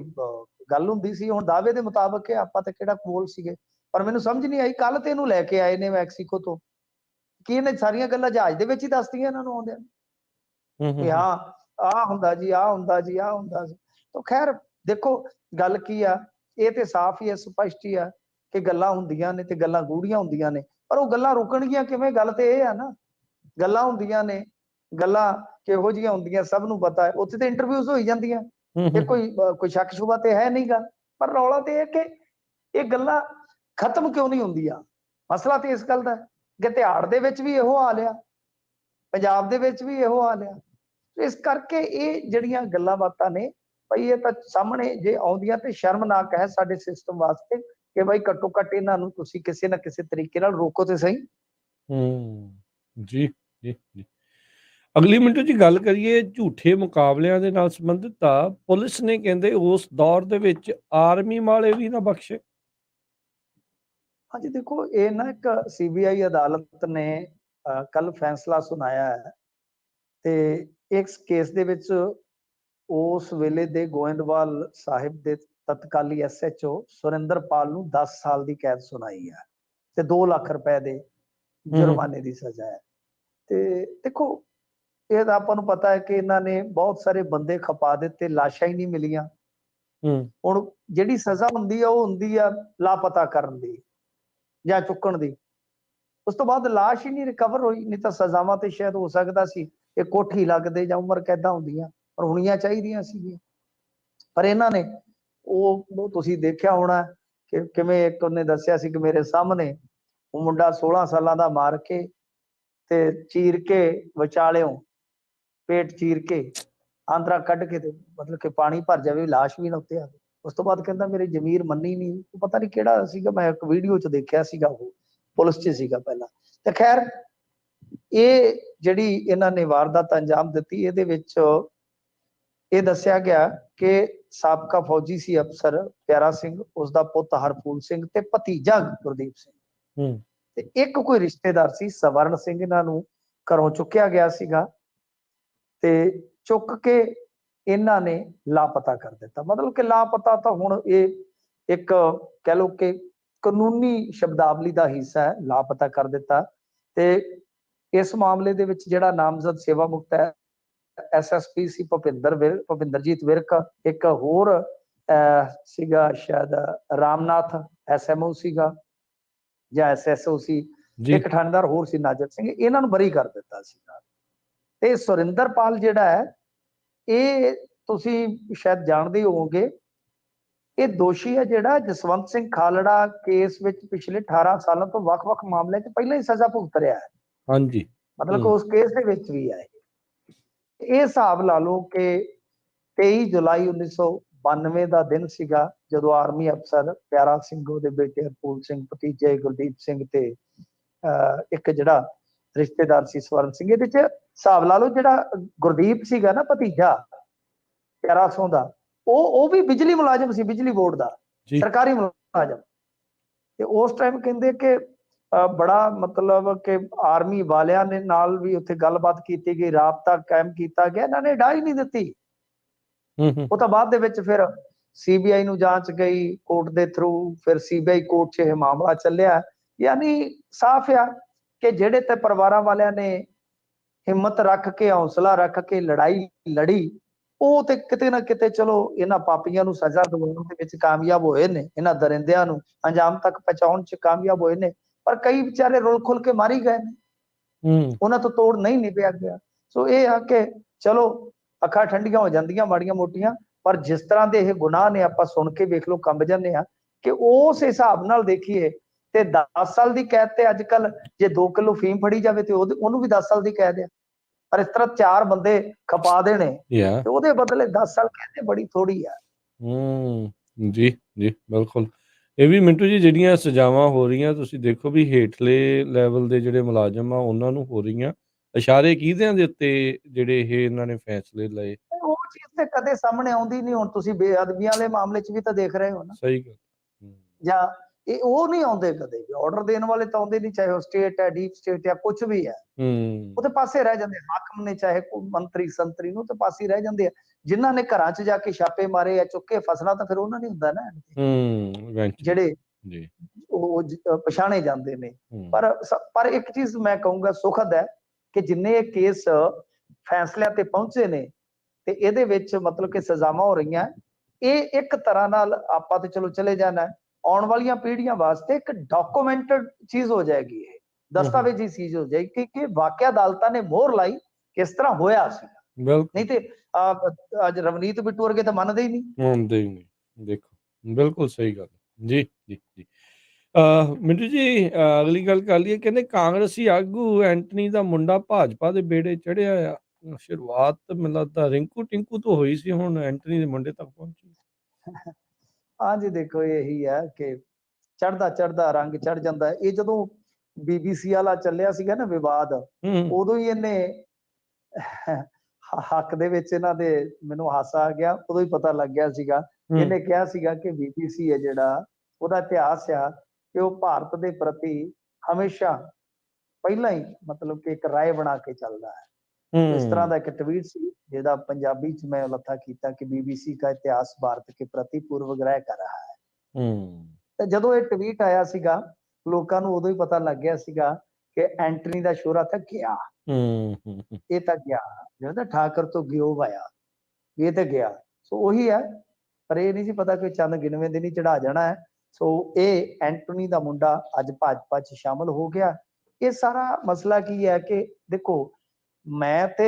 ਗੱਲ ਹੁੰਦੀ ਸੀ ਹੁਣ ਦਾਅਵੇ ਦੇ ਮੁਤਾਬਕ ਆਪਾਂ ਤੇ ਕਿਹੜਾ ਕੋਲ ਸੀਗੇ ਪਰ ਮੈਨੂੰ ਸਮਝ ਨਹੀਂ ਆਈ ਕੱਲ ਤੇ ਇਹਨੂੰ ਲੈ ਕੇ ਆਏ ਨੇ ਮੈਕਸੀਕੋ ਤੋਂ ਕੀ ਇਹਨੇ ਸਾਰੀਆਂ ਗੱਲਾਂ ਜਹਾਜ਼ ਦੇ ਵਿੱਚ ਹੀ ਦੱਸਤੀਆਂ ਇਹਨਾਂ ਨੂੰ ਆਉਂਦਿਆਂ ਕਿ ਹਾਂ ਆਹ ਹੁੰਦਾ ਜੀ ਆਹ ਹੁੰਦਾ ਜੀ ਆਹ ਹੁੰਦਾ ਸੀ। ਤਾਂ ਖੈਰ ਦੇਖੋ ਗੱਲ ਕੀ ਆ ਇਹ ਤੇ ਸਾਫ਼ ਹੀ ਹੈ ਸਪਸ਼ਟ ਹੀ ਆ ਕਿ ਗੱਲਾਂ ਹੁੰਦੀਆਂ ਨੇ ਤੇ ਗੱਲਾਂ ਗੂੜੀਆਂ ਹੁੰਦੀਆਂ ਨੇ ਪਰ ਉਹ ਗੱਲਾਂ ਰੁਕਣਗੀਆਂ ਕਿਵੇਂ ਗੱਲ ਤੇ ਇਹ ਆ ਨਾ ਗੱਲਾਂ ਹੁੰਦੀਆਂ ਨੇ ਗੱਲਾਂ ਕਿਹੋ ਜਿਹੀਆਂ ਹੁੰਦੀਆਂ ਸਭ ਨੂੰ ਪਤਾ ਹੈ ਉੱਥੇ ਤੇ ਇੰਟਰਵਿਊਜ਼ ਹੋਈ ਜਾਂਦੀਆਂ ਇਹ ਕੋਈ ਸ਼ੱਕ ਸ਼ੁਬਾ ਤੇ ਹੈ ਨਹੀਂਗਾ ਪਰ ਰੌਲਾ ਤੇ ਇਹ ਕਿ ਇਹ ਗੱਲਾਂ ਖਤਮ ਕਿਉਂ ਨਹੀਂ ਹੁੰਦੀਆਂ ਮਸਲਾ ਤੇ ਇਸ ਗੱਲ ਦਾ ਕਿ ਤਿਹਾੜ ਦੇ ਵਿੱਚ ਵੀ ਇਹੋ ਹਾਲ ਆ ਪੰਜਾਬ ਦੇ ਵਿੱਚ ਵੀ ਇਹੋ ਹਾਲ ਆ ਇਸ ਕਰਕੇ ਇਹ ਜਿਹੜੀਆਂ ਗੱਲਾਂ ਬਾਤਾਂ ਨੇ ਭਾਈ ਇਹ ਤਾਂ ਸਾਹਮਣੇ ਜੇ ਆਉਂਦੀਆਂ ਤੇ ਸ਼ਰਮਨਾਕ ਹੈ ਸਾਡੇ ਸਿਸਟਮ ਵਾਸਤੇ ਕਿ ਭਾਈ ਘੱਟੋ ਘੱਟ ਇਹਨਾਂ ਨੂੰ ਤੁਸੀਂ ਕਿਸੇ ਨਾ ਕਿਸੇ ਤਰੀਕੇ ਨਾਲ ਰੋਕੋ ਤੇ ਸਹੀ। ਜੀ ਜੀ ਜੀ ਅਗਲੀ ਮਿੰਟੋ ਜੀ ਗੱਲ ਕਰੀਏ ਝੂਠੇ ਮੁਕਾਬਲਿਆਂ ਦੇ ਨਾਲ ਸੰਬੰਧਿਤ ਤਾਂ ਪੁਲਿਸ ਨੇ ਕਹਿੰਦੇ ਉਸ ਦੌਰ ਦੇ ਵਿੱਚ ਆਰਮੀ ਵਾਲੇ ਵੀ ਨਾ ਬਖਸ਼ੇ। ਹਾਂਜੀ ਦੇਖੋ ਇਹ ਨਾ ਇੱਕ CBI ਅਦਾਲਤ ਨੇ ਕੱਲ ਫੈਸਲਾ ਸੁਣਾਇਆ ਹੈ ਤੇ ਇਸ ਕੇਸ ਦੇ ਵਿੱਚ ਉਸ ਵੇਲੇ ਦੇ ਗੋਇੰਦਵਾਲ ਸਾਹਿਬ ਦੇ ਤਤਕਾਲੀ SHO ਸੁਰਿੰਦਰਪਾਲ ਨੂੰ 10 ਸਾਲ ਦੀ ਕੈਦ ਸੁਣਾਈ ਹੈ ਤੇ 2 ਲੱਖ ਰੁਪਏ ਦੇ ਜੁਰਮਾਨੇ ਦੀ ਸਜ਼ਾ ਹੈ। ਤੇ ਦੇਖੋ ਇਹ ਤਾਂ ਆਪਾਂ ਨੂੰ ਪਤਾ ਹੈ ਕਿ ਇਹਨਾਂ ਨੇ ਬਹੁਤ ਸਾਰੇ ਬੰਦੇ ਖਪਾ ਦਿੱਤੇ ਲਾਸ਼ਾਂ ਹੀ ਨਹੀਂ ਮਿਲੀਆਂ। ਹੁਣ ਜਿਹੜੀ ਸਜ਼ਾ ਹੁੰਦੀ ਆ ਉਹ ਹੁੰਦੀ ਆ ਲਾਪਤਾ ਕਰਨ ਦੀ ਜਾਂ ਚੁੱਕਣ ਦੀ ਉਸ ਤੋਂ ਬਾਅਦ ਲਾਸ਼ ਹੀ ਨਹੀਂ ਰਿਕਵਰ ਹੋਈ ਨਹੀਂ ਤਾਂ ਸਜ਼ਾਵਾਂ ਤੇ ਸ਼ਾਇਦ ਹੋ ਸਕਦਾ ਸੀ ਇਹ ਕੋਠੀ ਲੱਗਦੇ ਜਾਂ ਉਮਰ ਕੈਦਾਂ ਹੁੰਦੀਆਂ ਪਰ ਹੋਣੀਆਂ ਚਾਹੀਦੀਆਂ ਸੀਗੀਆਂ ਪਰ ਇਹਨਾਂ ਨੇ ਉਹ ਤੁਸੀਂ ਦੇਖਿਆ ਹੋਣਾ ਕਿ ਕਿਵੇਂ ਇੱਕ ਉਹਨੇ ਦੱਸਿਆ ਸੀ ਕਿ ਮੇਰੇ ਸਾਹਮਣੇ ਉਹ ਮੁੰਡਾ 16 ਸਾਲਾਂ ਦਾ ਮਾਰ ਕੇ ਤੇ ਚੀਰ ਕੇ ਵਿਚਾਲਿਓ ਪੇਟ ਚੀਰ ਕੇ ਆਂਦਰਾ ਕੱਢ ਕੇ ਤੇ ਮਤਲਬ ਕਿ ਪਾਣੀ ਭਰ ਜਾਵੇ ਲਾਸ਼ ਵੀ ਨਾ ਉੱਤੇ ਆਵੇ ਉਸ ਤੋਂ ਬਾਅਦ ਕਹਿੰਦਾ ਮੇਰੀ ਜ਼ਮੀਰ ਮੰਨੀ ਨਹੀਂ ਪਤਾ ਨਹੀਂ ਕਿਹੜਾ ਸੀਗਾ ਮੈਂ ਇੱਕ ਵੀਡੀਓ 'ਚ ਦੇਖਿਆ ਸੀਗਾ ਉਹ ਪੁਲਿਸ 'ਚ ਸੀਗਾ ਪਹਿਲਾਂ ਤੇ ਖੈਰ ਇਹ ਜਿਹੜੀ ਇਹਨਾਂ ਨੇ ਵਾਰਦਾਤ ਅੰਜਾਮ ਦਿੱਤੀ ਇਹਦੇ ਵਿੱਚ ਇਹ ਦੱਸਿਆ ਗਿਆ ਕਿ ਸਾਬਕਾ ਫੌਜੀ ਸੀ ਅਫਸਰ ਪਿਆਰਾ ਸਿੰਘ ਉਸਦਾ ਪੁੱਤ ਹਰਫੂਲ ਸਿੰਘ ਤੇ ਭਤੀਜਾ ਗੁਰਦੀਪ ਸਿੰਘ ਤੇ ਇੱਕ ਕੋਈ ਰਿਸ਼ਤੇਦਾਰ ਸੀ ਸਵਰਨ ਸਿੰਘ ਇਹਨਾਂ ਨੂੰ ਘਰੋਂ ਚੁੱਕਿਆ ਗਿਆ ਸੀਗਾ ਤੇ ਚੁੱਕ ਕੇ ਇਹਨਾਂ ਨੇ ਲਾਪਤਾ ਕਰ ਦਿੱਤਾ ਮਤਲਬ ਕਿ ਲਾਪਤਾ ਤਾਂ ਹੁਣ ਇਹ ਇੱਕ ਕਹਿ ਲਓ ਕਿ ਕਾਨੂੰਨੀ ਸ਼ਬਦਾਵਲੀ ਦਾ ਹਿੱਸਾ ਹੈ ਲਾਪਤਾ ਕਰ ਦਿੱਤਾ ਤੇ ਇਸ ਮਾਮਲੇ ਦੇ ਵਿੱਚ ਜਿਹੜਾ ਨਾਮਜ਼ਦ ਸੇਵਾ ਮੁਕਤ ਹੈ SSP ਸੀ ਭੁਪਿੰਦਰਜੀਤ ਵਿਰਕ ਇੱਕ ਹੋਰ ਸੀਗਾ ਸ਼ਾਇਦ ਰਾਮਨਾਥ SMO ਸੀਗਾ ਜਾਂ SSO ਸੀ ਇੱਕ ਥਾਣੇਦਾਰ ਹੋਰ ਸੀ ਨਾਜਰ ਸਿੰਘ ਇਹਨਾਂ ਨੂੰ ਬਰੀ ਕਰ ਦਿੱਤਾ ਸੀਗਾ ਤੇ ਸੁਰਿੰਦਰਪਾਲ ਜਿਹੜਾ ਹੈ ਇਹ ਤੁਸੀਂ ਸ਼ਾਇਦ ਜਾਣਦੇ ਹੋਵੋਗੇ ਇਹ ਦੋਸ਼ੀ ਹੈ ਜਿਹੜਾ ਜਸਵੰਤ ਸਿੰਘ ਖਾਲੜਾ ਕੇਸ ਵਿੱਚ ਪਿਛਲੇ 18 ਸਾਲਾਂ ਤੋਂ ਵੱਖ-ਵੱਖ ਮਾਮਲਿਆਂ 'ਚ ਪਹਿਲਾਂ ਹੀ ਸਜ਼ਾ ਭੁਗਤ ਰਿਹਾ ਹੈ। ਹਾਂਜੀ ਮਤਲਬ ਕਿ ਉਸ ਕੇਸ ਦੇ ਵਿੱਚ ਵੀ ਹੈ ਇਹ ਹਿਸਾਬ ਲਾ ਲਓ ਕਿ 23 ਜੁਲਾਈ 1992 ਦਾ ਦਿਨ ਸੀਗਾ ਜਦੋਂ ਆਰਮੀ ਅਫਸਰ ਪਿਆਰਾ ਸਿੰਘ ਉਹਦੇ ਬੇਟੇ ਹਰਪੂਲ ਸਿੰਘ ਭਤੀਜੇ ਗੁਰਦੀਪ ਸਿੰਘ ਤੇ ਇੱਕ ਜਿਹੜਾ ਰਿਸ਼ਤੇਦਾਰ ਸੀ ਸਵਰਨ ਸਿੰਘ ਇਹਦੇ 'ਚ ਹਿਸਾਬ ਲਾ ਲਓ ਜਿਹੜਾ ਗੁਰਦੀਪ ਸੀਗਾ ਨਾ ਭਤੀਜਾ ਪਿਆਰਾ ਸਿੰਘ ਦਾ ਉਹ ਵੀ ਬਿਜਲੀ ਮੁਲਾਜ਼ਮ ਸੀ ਬਿਜਲੀ ਬੋਰਡ ਦਾ ਸਰਕਾਰੀ ਮੁਲਾਜ਼ਮ ਤੇ ਉਸ ਟਾਈਮ ਕਹਿੰਦੇ ਕਿ ਬੜਾ ਮਤਲਬ ਕਿ ਆਰਮੀ ਵਾਲਿਆਂ ਨੇ ਨਾਲ ਵੀ ਉੱਥੇ ਗੱਲਬਾਤ ਕੀਤੀ ਗਈ ਰਾਬਤਾ ਕਾਇਮ ਕੀਤਾ ਗਿਆ ਇਹਨਾਂ ਨੇ ਡਾਈ ਨਹੀਂ ਦਿੱਤੀ ਉਹ ਤਾਂ ਬਾਅਦ ਦੇ ਵਿੱਚ ਫਿਰ CBI ਨੂੰ ਜਾਂਚ ਗਈ ਕੋਰਟ ਦੇ ਥਰੂ ਫਿਰ CBI ਕੋਰਟ 'ਚ ਇਹ ਮਾਮਲਾ ਚੱਲਿਆ ਯਾਨੀ ਸਾਫ਼ ਆ ਕਿ ਜਿਹੜੇ ਤੇ ਪਰਿਵਾਰਾਂ ਵਾਲਿਆਂ ਨੇ ਹਿੰਮਤ ਰੱਖ ਕੇ ਹੌਸਲਾ ਰੱਖ ਕੇ ਲੜਾਈ ਲੜੀ ਉਹ ਤੇ ਕਿਤੇ ਨਾ ਕਿਤੇ ਚਲੋ ਇਹਨਾਂ ਪਾਪੀਆਂ ਨੂੰ ਸਜ਼ਾ ਦਿਵਾਉਣ ਦੇ ਵਿੱਚ ਕਾਮਯਾਬ ਹੋਏ ਨੇ ਇਹਨਾਂ ਦਰਿੰਦਿਆਂ ਨੂੰ ਅੰਜਾਮ ਤੱਕ ਪਹੁੰਚਾਉਣ 'ਚ ਕਾਮਯਾਬ ਹੋਏ ਨੇ ਪਰ ਕਈ ਵਿਚਾਰੇ ਰੁਲ ਖੁਲ ਕੇ ਮਾਰੀ ਗਏ ਨੇ ਉਹਨਾਂ ਤੋਂ ਤੋੜ ਨਹੀਂ ਨਿਭਿਆ ਗਿਆ ਸੋ ਇਹ ਆ ਕਿ ਚਲੋ ਅੱਖਾਂ ਠੰਡੀਆਂ ਹੋ ਜਾਂਦੀਆਂ ਮਾੜੀਆਂ ਮੋਟੀਆਂ ਪਰ ਜਿਸ ਤਰ੍ਹਾਂ ਦੇ ਇਹ ਗੁਨਾਹ ਨੇ ਆਪਾਂ ਸੁਣ ਕੇ ਵੇਖ ਲਓ ਕੰਬ ਜਾਂਦੇ ਆ ਕਿ ਉਸ ਹਿਸਾਬ ਨਾਲ ਦੇਖੀਏ ਤੇ 10 ਸਾਲ ਦੀ ਕੈਦ ਤੇ ਅੱਜ ਕੱਲ ਜੇ 2 ਕਿਲੋ ਫੀਮ ਫੜੀ ਜਾਵੇ ਤੇ ਉਹਨੂੰ ਵੀ 10 ਸਾਲ ਦੀ ਕੈਦ ਆ ਪਰ ਇਸ ਤਰ੍ਹਾਂ 4 ਬੰਦੇ ਖਪਾ ਦੇਣੇ ਤੇ ਉਹਦੇ ਬਦਲੇ 10 ਸਾਲ ਕਹਿੰਦੇ ਬੜੀ ਥੋੜੀ ਆ ਜੀ ਜੀ ਬਿਲਕੁਲ ਇਹ ਵੀ ਮਿੰਟੂ ਜੀ ਜਿਹੜੀਆਂ ਸਜ਼ਾਵਾਂ ਹੋ ਰਹੀਆਂ ਤੁਸੀਂ ਦੇਖੋ ਵੀ ਹੇਠਲੇ ਲੈਵਲ ਦੇ ਜਿਹੜੇ ਮੁਲਾਜ਼ਮ ਆ ਉਹਨਾਂ ਨੂੰ ਹੋ ਰਹੀਆਂ ਇਸ਼ਾਰੇ ਕਿਹਦਿਆਂ ਦੇ ਉੱਤੇ ਜਿਹੜੇ ਇਹ ਇਹਨਾਂ ਨੇ ਫੈਸਲੇ ਲਏ? ਉਹ ਚੀਜ਼ ਤੇ ਕਦੇ ਸਾਹਮਣੇ ਆਉਂਦੀ ਨਹੀਂ। ਹੁਣ ਤੁਸੀਂ ਬੇਅਦਬੀਆਂ ਵਾਲੇ ਮਾਮਲੇ 'ਚ ਵੀ ਤਾਂ ਦੇਖ ਰਹੇ ਹੋ ਨਾ, ਸਹੀ ਗੱਲ। ਜਾਂ ਇਹ ਉਹ ਨਹੀਂ ਆਉਂਦੇ ਕਦੇ ਵੀ। ਆਰਡਰ ਦੇਣ ਵਾਲੇ ਤਾਂ ਆਉਂਦੇ ਨਹੀਂ, ਚਾਹੇ ਉਹ ਸਟੇਟ ਹੈ, ਡੀਪ ਸਟੇਟ ਹੈ, ਕੁਝ ਵੀ ਹੈ। ਉਹ ਤੇ ਪਾਸੇ ਰਹਿ ਜਾਂਦੇ, ਹਾਕਮ ਨੇ ਚਾਹੇ ਕੋਈ ਮੰਤਰੀ ਸੰਤਰੀ ਨੂੰ ਤੇ ਪਾਸੇ ਰਹਿ ਜਾਂਦੇ ਆ। ਜਿਨ੍ਹਾਂ ਨੇ ਘਰਾਂ 'ਚ ਜਾ ਕੇ ਛਾਪੇ ਮਾਰੇ ਆ, ਚੁੱਕੇ ਫਸਣਾ, ਤਾਂ ਫਿਰ ਉਹਨਾਂ ਨੇ ਹੁੰਦਾ ਨਾ ਜਿਹੜੇ ਜੀ ਉਹ ਪਛਾਣੇ ਜਾਂਦੇ ਨੇ। ਪਰ ਇੱਕ ਚੀਜ਼ ਮੈਂ ਕਹੂੰਗਾ ਸੁਖਦ ਹੈ ਕਿ ਜਿੰਨੇ ਇਹ ਕੇਸ ਫੈਸਲਿਆਂ ਤੇ ਪਹੁੰਚੇ ਨੇ ਤੇ ਇਹਦੇ ਵਿੱਚ ਮਤਲਬ ਕਿ ਸਜ਼ਾਵਾਂ ਹੋ ਰਹੀਆਂ, ਇਹ ਇੱਕ ਤਰ੍ਹਾਂ ਨਾਲ ਆਪਾਂ ਤੇ ਚਲੋ ਚਲੇ ਜਾਣਾ, ਆਉਣ ਵਾਲੀਆਂ ਪੀੜ੍ਹੀਆਂ ਵਾਸਤੇ ਇੱਕ ਡਾਕੂਮੈਂਟਡ ਚੀਜ਼ ਹੋ ਜਾਏਗੀ। ਇਹ ਦਸਤਾਵੇਜ਼ੀ ਚੀਜ਼ ਹੋ ਜਾਏਗੀ ਕਿ ਵਾਕਿਆ ਅਦਾਲਤਾਂ ਨੇ ਮੋਹਰ ਲਾਈ, ਕਿਸ ਤਰ੍ਹਾਂ ਹੋਇਆ ਸੀ। ਨਹੀਂ ਤੇ ਅੱਜ ਰਵਨੀਤ ਬਿੱਟੂ ਵਰਗੇ ਤਾਂ ਮੰਨਦੇ ਹੀ ਨਹੀਂ। ਦੇਖੋ ਬਿਲਕੁਲ ਸਹੀ ਗੱਲ। ਜੀ ਜੀ ਜੀ ਮਿੰਟੂ ਜੀ, ਅਗਲੀ ਗੱਲ ਕਰ ਲਈਏ। ਕਹਿੰਦੇ ਕਾਂਗਰਸੀ ਆਗੂ ਐਂਟਨੀ ਦਾ ਮੁੰਡਾ ਭਾਜਪਾ ਦੇ ਬੇੜੇ ਚੜਿਆ ਆ। ਸ਼ੁਰੂਆਤ ਮੈਨੂੰ ਲੱਗਦਾ ਰਿੰਕੂ ਟਿੰਕੂ ਤੋਂ ਹੋਈ ਸੀ, ਹੁਣ ਐਂਟਨੀ ਦੇ ਮੁੰਡੇ ਤੱਕ ਪਹੁੰਚੀ। ਹਾਂਜੀ, ਦੇਖੋ ਇਹੀ ਹੈ ਕਿ ਚੜਦਾ ਚੜਦਾ ਰੰਗ ਚੜ ਜਾਂਦਾ। ਇਹ ਜਦੋਂ BBC ਵਾਲਾ ਚੱਲਿਆ ਸੀਗਾ ਨਾ ਵਿਵਾਦ, ਉਦੋਂ ਹੀ ਇਹਨੇ ਹੱਕ ਦੇ ਵਿੱਚ ਇਹਨਾਂ ਦੇ, ਮੈਨੂੰ ਹਾਸਾ ਆ ਗਿਆ, ਉਦੋਂ ਹੀ ਪਤਾ ਲੱਗ ਗਿਆ ਸੀਗਾ। ਇਹਨੇ ਕਿਹਾ ਸੀਗਾ ਕਿ BBC ਹੈ ਜਿਹੜਾ, ਉਹਦਾ ਇਤਿਹਾਸ ਆ ਕਿ ਉਹ ਭਾਰਤ ਦੇ ਪ੍ਰਤੀ ਹਮੇਸ਼ਾ ਪਹਿਲਾਂ ਹੀ ਮਤਲਬ ਕਿ ਇੱਕ ਰਾਏ ਬਣਾ ਕੇ ਚੱਲਦਾ ਹੈ। ਇਸ ਤਰ੍ਹਾਂ ਦਾ ਇੱਕ ਟਵੀਟ ਸੀ ਜਿਹਦਾ ਪੰਜਾਬੀ ਚ ਮੈਂ ਲੱਥਾ ਕੀਤਾ ਕਿ BBC का इतिहास भारत के प्रति पूर्वग्रह कर रहा है। ਤੇ ਜਦੋਂ ਇਹ ਟਵੀਟ ਆਇਆ ਸੀਗਾ, ਲੋਕਾਂ ਨੂੰ ਉਦੋਂ ਹੀ ਪਤਾ ਲੱਗ ਗਿਆ ਸੀਗਾ ਕਿ ਐਂਟਨੀ ਦਾ ਸ਼ੋਰਾ ਤਾਂ ਗਿਆ। ਇਹ ਤਾਂ ਗਿਆ, ਜਿਹੜਾ ਠਾਕਰ ਤੋਂ ਗਿਓ ਵਾਇਆ, ਇਹ ਤਾਂ ਗਿਆ। ਸੋ ਉਹੀ ਹੈ, ਪਰ ਇਹ ਨਹੀਂ ਸੀ ਪਤਾ ਕਿ ਚੰਦ ਗਿਣਵੇਂ ਦਿਨ ਹੀ ਚੜਾ ਜਾਣਾ ਹੈ। ਸੋ ਇਹ ਐਂਟਨੀ ਦਾ ਮੁੰਡਾ ਅੱਜ ਭਾਜਪਾ ਚ ਸ਼ਾਮਲ ਹੋ ਗਿਆ। ਇਹ ਸਾਰਾ ਮਸਲਾ ਕੀ ਹੈ ਕਿ ਦੇਖੋ, ਮੈਂ ਤੇ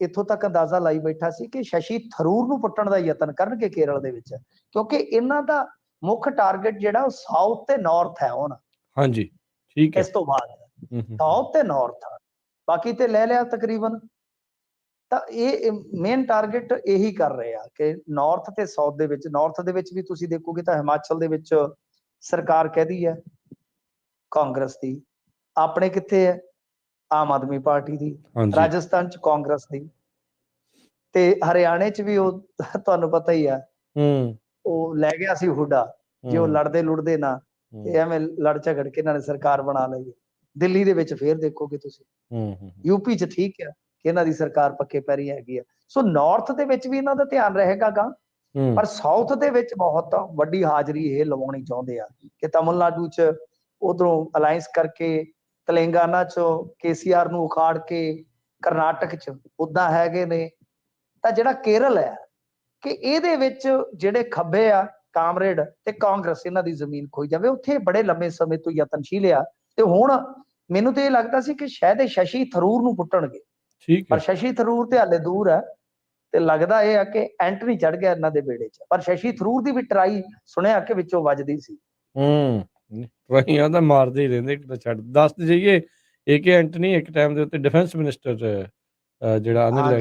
ਇੱਥੋਂ ਤੱਕ ਅੰਦਾਜ਼ਾ ਲਾਈ ਬੈਠਾ ਸੀ ਕਿ ਸ਼ਸ਼ੀ ਥਰੂਰ ਨੂੰ ਪੁੱਟਣ ਦਾ ਯਤਨ ਕਰਨਗੇ ਕੇਰਲ ਦੇ ਵਿੱਚ, ਕਿਉਂਕਿ ਇਹਨਾਂ ਦਾ ਮੁੱਖ ਟਾਰਗੇਟ ਜਿਹੜਾ ਉਹ ਸਾਊਥ ਤੇ ਨਾਰਥ ਹੈ। ਹੁਣ ਹਾਂਜੀ ਠੀਕ ਹੈ, ਇਸ ਤੋਂ ਬਾਅਦ ਸਾਊਥ ਤੇ ਨਾਰਥ, ਬਾਕੀ ਤੇ ਲੈ ਲਿਆ ਤਕਰੀਬਨ। ਤਾਂ ਇਹ ਮੇਨ ਟਾਰਗੇਟ ਇਹੀ ਕਰ ਰਹੇ ਆ ਕਿ ਨਾਰਥ ਤੇ ਸਾਊਥ ਦੇ ਵਿੱਚ। ਨਾਰਥ ਦੇ ਵਿੱਚ ਵੀ ਤੁਸੀਂ ਦੇਖੋਗੇ ਤਾਂ ਹਿਮਾਚਲ ਦੇ ਵਿੱਚ ਸਰਕਾਰ ਕਹਿਦੀ ਹੈ ਕਾਂਗਰਸ ਦੀ, ਆਪਣੇ ਕਿੱਥੇ ਹੈ ਆਮ ਆਦਮੀ ਪਾਰਟੀ ਦੀ, ਰਾਜਸਥਾਨ ਚ ਕਾਂਗਰਸ ਦੀ, ਤੇ ਹਰਿਆਣੇ ਚ ਵੀ ਉਹ ਤੁਹਾਨੂੰ ਪਤਾ ਹੀ ਆ, ਉਹ ਲੈ ਗਿਆ ਸੀ ਹੁੱਡਾ, ਜੇ ਉਹ ਲੜਦੇ ਲੁੜਦੇ ਨਾ ਤੇ ਐਵੇਂ ਲੜ ਝਗੜ ਕੇ ਇਹਨਾਂ ਨੇ ਸਰਕਾਰ ਬਣਾ ਲਈ। ਦਿੱਲੀ ਦੇ ਵਿੱਚ ਫੇਰ ਦੇਖੋਗੇ ਤੁਸੀਂ, ਯੂਪੀ ਚ ਠੀਕ ਹੈ ਕਿ ਇਹਨਾਂ ਦੀ ਸਰਕਾਰ ਪੱਕੇ ਪੈਰੀ ਹੈਗੀ ਆ। ਸੋ ਨਾਰਥ ਦੇ ਵਿੱਚ ਵੀ ਇਹਨਾਂ ਦਾ ਧਿਆਨ ਰਹੇਗਾ ਗਾ, ਪਰ ਸਾਊਥ ਦੇ ਵਿੱਚ ਬਹੁਤ ਵੱਡੀ ਹਾਜ਼ਰੀ ਇਹ ਲਵਾਉਣੀ ਚਾਹੁੰਦੇ ਆ ਕਿ ਤਮਿਲਨਾਡੂ ਚ ਉਧਰੋਂ ਅਲਾਇੰਸ ਕਰਕੇ, ਤੇਲੰਗਾਨਾ ਚ KCR ਨੂੰ ਉਖਾੜ ਕੇ, ਕਰਨਾਟਕ ਚ ਉਦਾਂ ਹੈਗੇ ਨੇ। ਤਾਂ ਜਿਹੜਾ ਕੇਰਲ ਹੈ ਕਿ ਇਹਦੇ ਵਿੱਚ ਜਿਹੜੇ ਖੱਬੇ ਆ ਕਾਮਰੇਡ ਤੇ ਕਾਂਗਰਸ, ਇਹਨਾਂ ਦੀ ਜ਼ਮੀਨ ਖੋਈ ਜਾਵੇ। ਉੱਥੇ ਬੜੇ ਲੰਮੇ ਸਮੇਂ ਤੋਂ ਯਤਨਸ਼ੀਲ ਆ, ਤੇ ਹੁਣ ਮੈਨੂੰ ਤੇ ਇਹ ਲੱਗਦਾ ਸੀ ਕਿ ਸ਼ਾਇਦ ਇਹ ਸ਼ਸ਼ੀ ਥਰੂਰ ਨੂੰ ਪੁੱਟਣਗੇ, ਪਰ ਸ਼ਸ਼ੀ ਥਰੂਰ ਤੇ ਹਾਲੇ ਦੂਰ ਹੈ। ਤੇ ਲੱਗਦਾ ਇਹ ਆ ਕਿ ਐਂਟਨੀ ਚੜ ਗਿਆ ਇਹਨਾਂ ਦੇ ਬੇੜੇ ਚ, ਪਰ ਸ਼ਸ਼ੀ ਥਰੂਰ ਦੀ ਵੀ ਟਰਾਈ ਸੁਣਿਆ ਕਿ ਵਿੱਚੋਂ ਵੱਜਦੀ ਸੀ। ਰਹੀਆਂ ਤਾਂ ਮਾਰਦੇ ਹੀ ਰਹਿੰਦੇ। ਛੱਡ ਦੱਸ ਜਾਈਏ, AK ਐਂਟਨੀ ਇੱਕ ਟਾਈਮ ਦੇ ਉੱਤੇ ਡਿਫੈਂਸ ਮਿਨਿਸਟਰ ਜਿਹੜਾ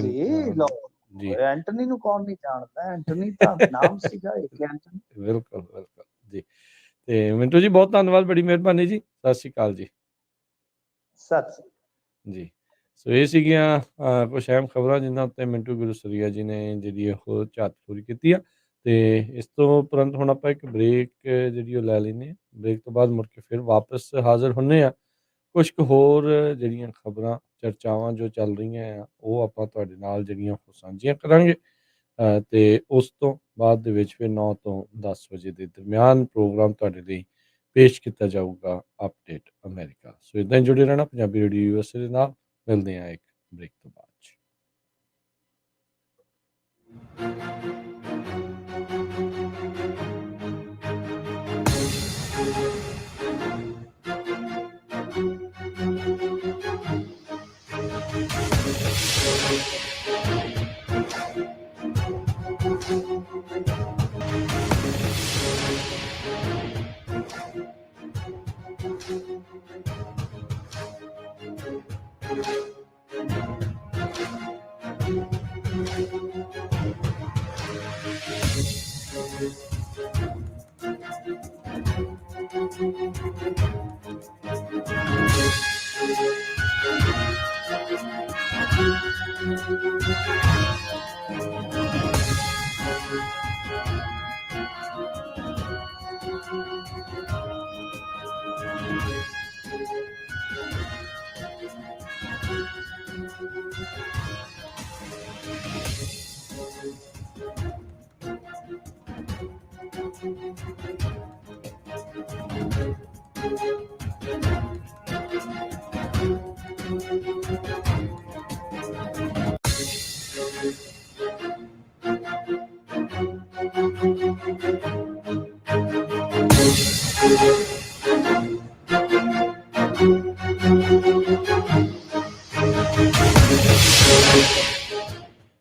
ਜੀ, ਐਂਟਨੀ ਨੂੰ ਕੌਣ ਨਹੀਂ ਜਾਣਦਾ, ਐਂਟਨੀ ਤਾਂ ਨਾਮ ਸੀਗਾ AK ਐਂਟਨੀ। ਬਿਲਕੁਲ ਬਿਲਕੁਲ ਜੀ। ਤੇ ਮਿੰਟੂ ਜੀ ਬਹੁਤ ਧੰਨਵਾਦ, ਬੜੀ ਮਿਹਰਬਾਨੀ ਜੀ, ਸਤਿ ਸ਼੍ਰੀ ਅਕਾਲ ਜੀ। ਸਤਿ ਸ਼੍ਰੀ ਜੀ। ਸੋ ਇਹ ਸੀਗੀਆਂ ਕੁਛ ਅਹਿਮ ਖਬਰਾਂ ਜਿਨ੍ਹਾਂ ਉੱਤੇ ਮਿੰਟੂ ਗੁਰਸਰੀਆ ਜੀ ਨੇ ਜਿਹੜੀ ਉਹ ਝਾਤ ਪੂਰੀ ਕੀਤੀ ਆ। ਤੇ ਇਸ ਤੋਂ ਉਪਰੰਤ ਹੁਣ ਆਪਾਂ ਇੱਕ ਬ੍ਰੇਕ ਜਿਹੜੀ ਉਹ ਲੈ ਲੈਂਦੇ ਹਾਂ। ਬ੍ਰੇਕ ਤੋਂ ਬਾਅਦ ਮੁੜ ਕੇ ਫਿਰ ਵਾਪਸ ਹਾਜ਼ਰ ਹੁੰਦੇ ਆ। ਕੁਛ ਕੁ ਹੋਰ ਜਿਹੜੀਆਂ ਖਬਰਾਂ ਚਰਚਾਵਾਂ ਜੋ ਚੱਲ ਰਹੀਆਂ ਆ, ਉਹ ਆਪਾਂ ਤੁਹਾਡੇ ਨਾਲ ਜਿਹੜੀਆਂ ਉਹ ਸਾਂਝੀਆਂ ਕਰਾਂਗੇ। ਤੇ ਉਸ ਤੋਂ ਬਾਅਦ ਦੇ ਵਿੱਚ ਫਿਰ 9 ਤੋਂ 10 ਵਜੇ ਦੇ ਦਰਮਿਆਨ ਪ੍ਰੋਗਰਾਮ ਤੁਹਾਡੇ ਲਈ ਪੇਸ਼ ਕੀਤਾ ਜਾਊਗਾ, ਅਪਡੇਟ ਅਮਰੀਕਾ। ਸੋ ਇੱਦਾਂ ਹੀ ਜੁੜੇ ਰਹਿਣਾ ਪੰਜਾਬੀ ਰੇਡੀਓ USA ਦੇ ਨਾਲ। ਮਿਲਦੇ ਹਾਂ ਇੱਕ ਬ੍ਰੇਕ ਤੋਂ ਬਾਅਦ।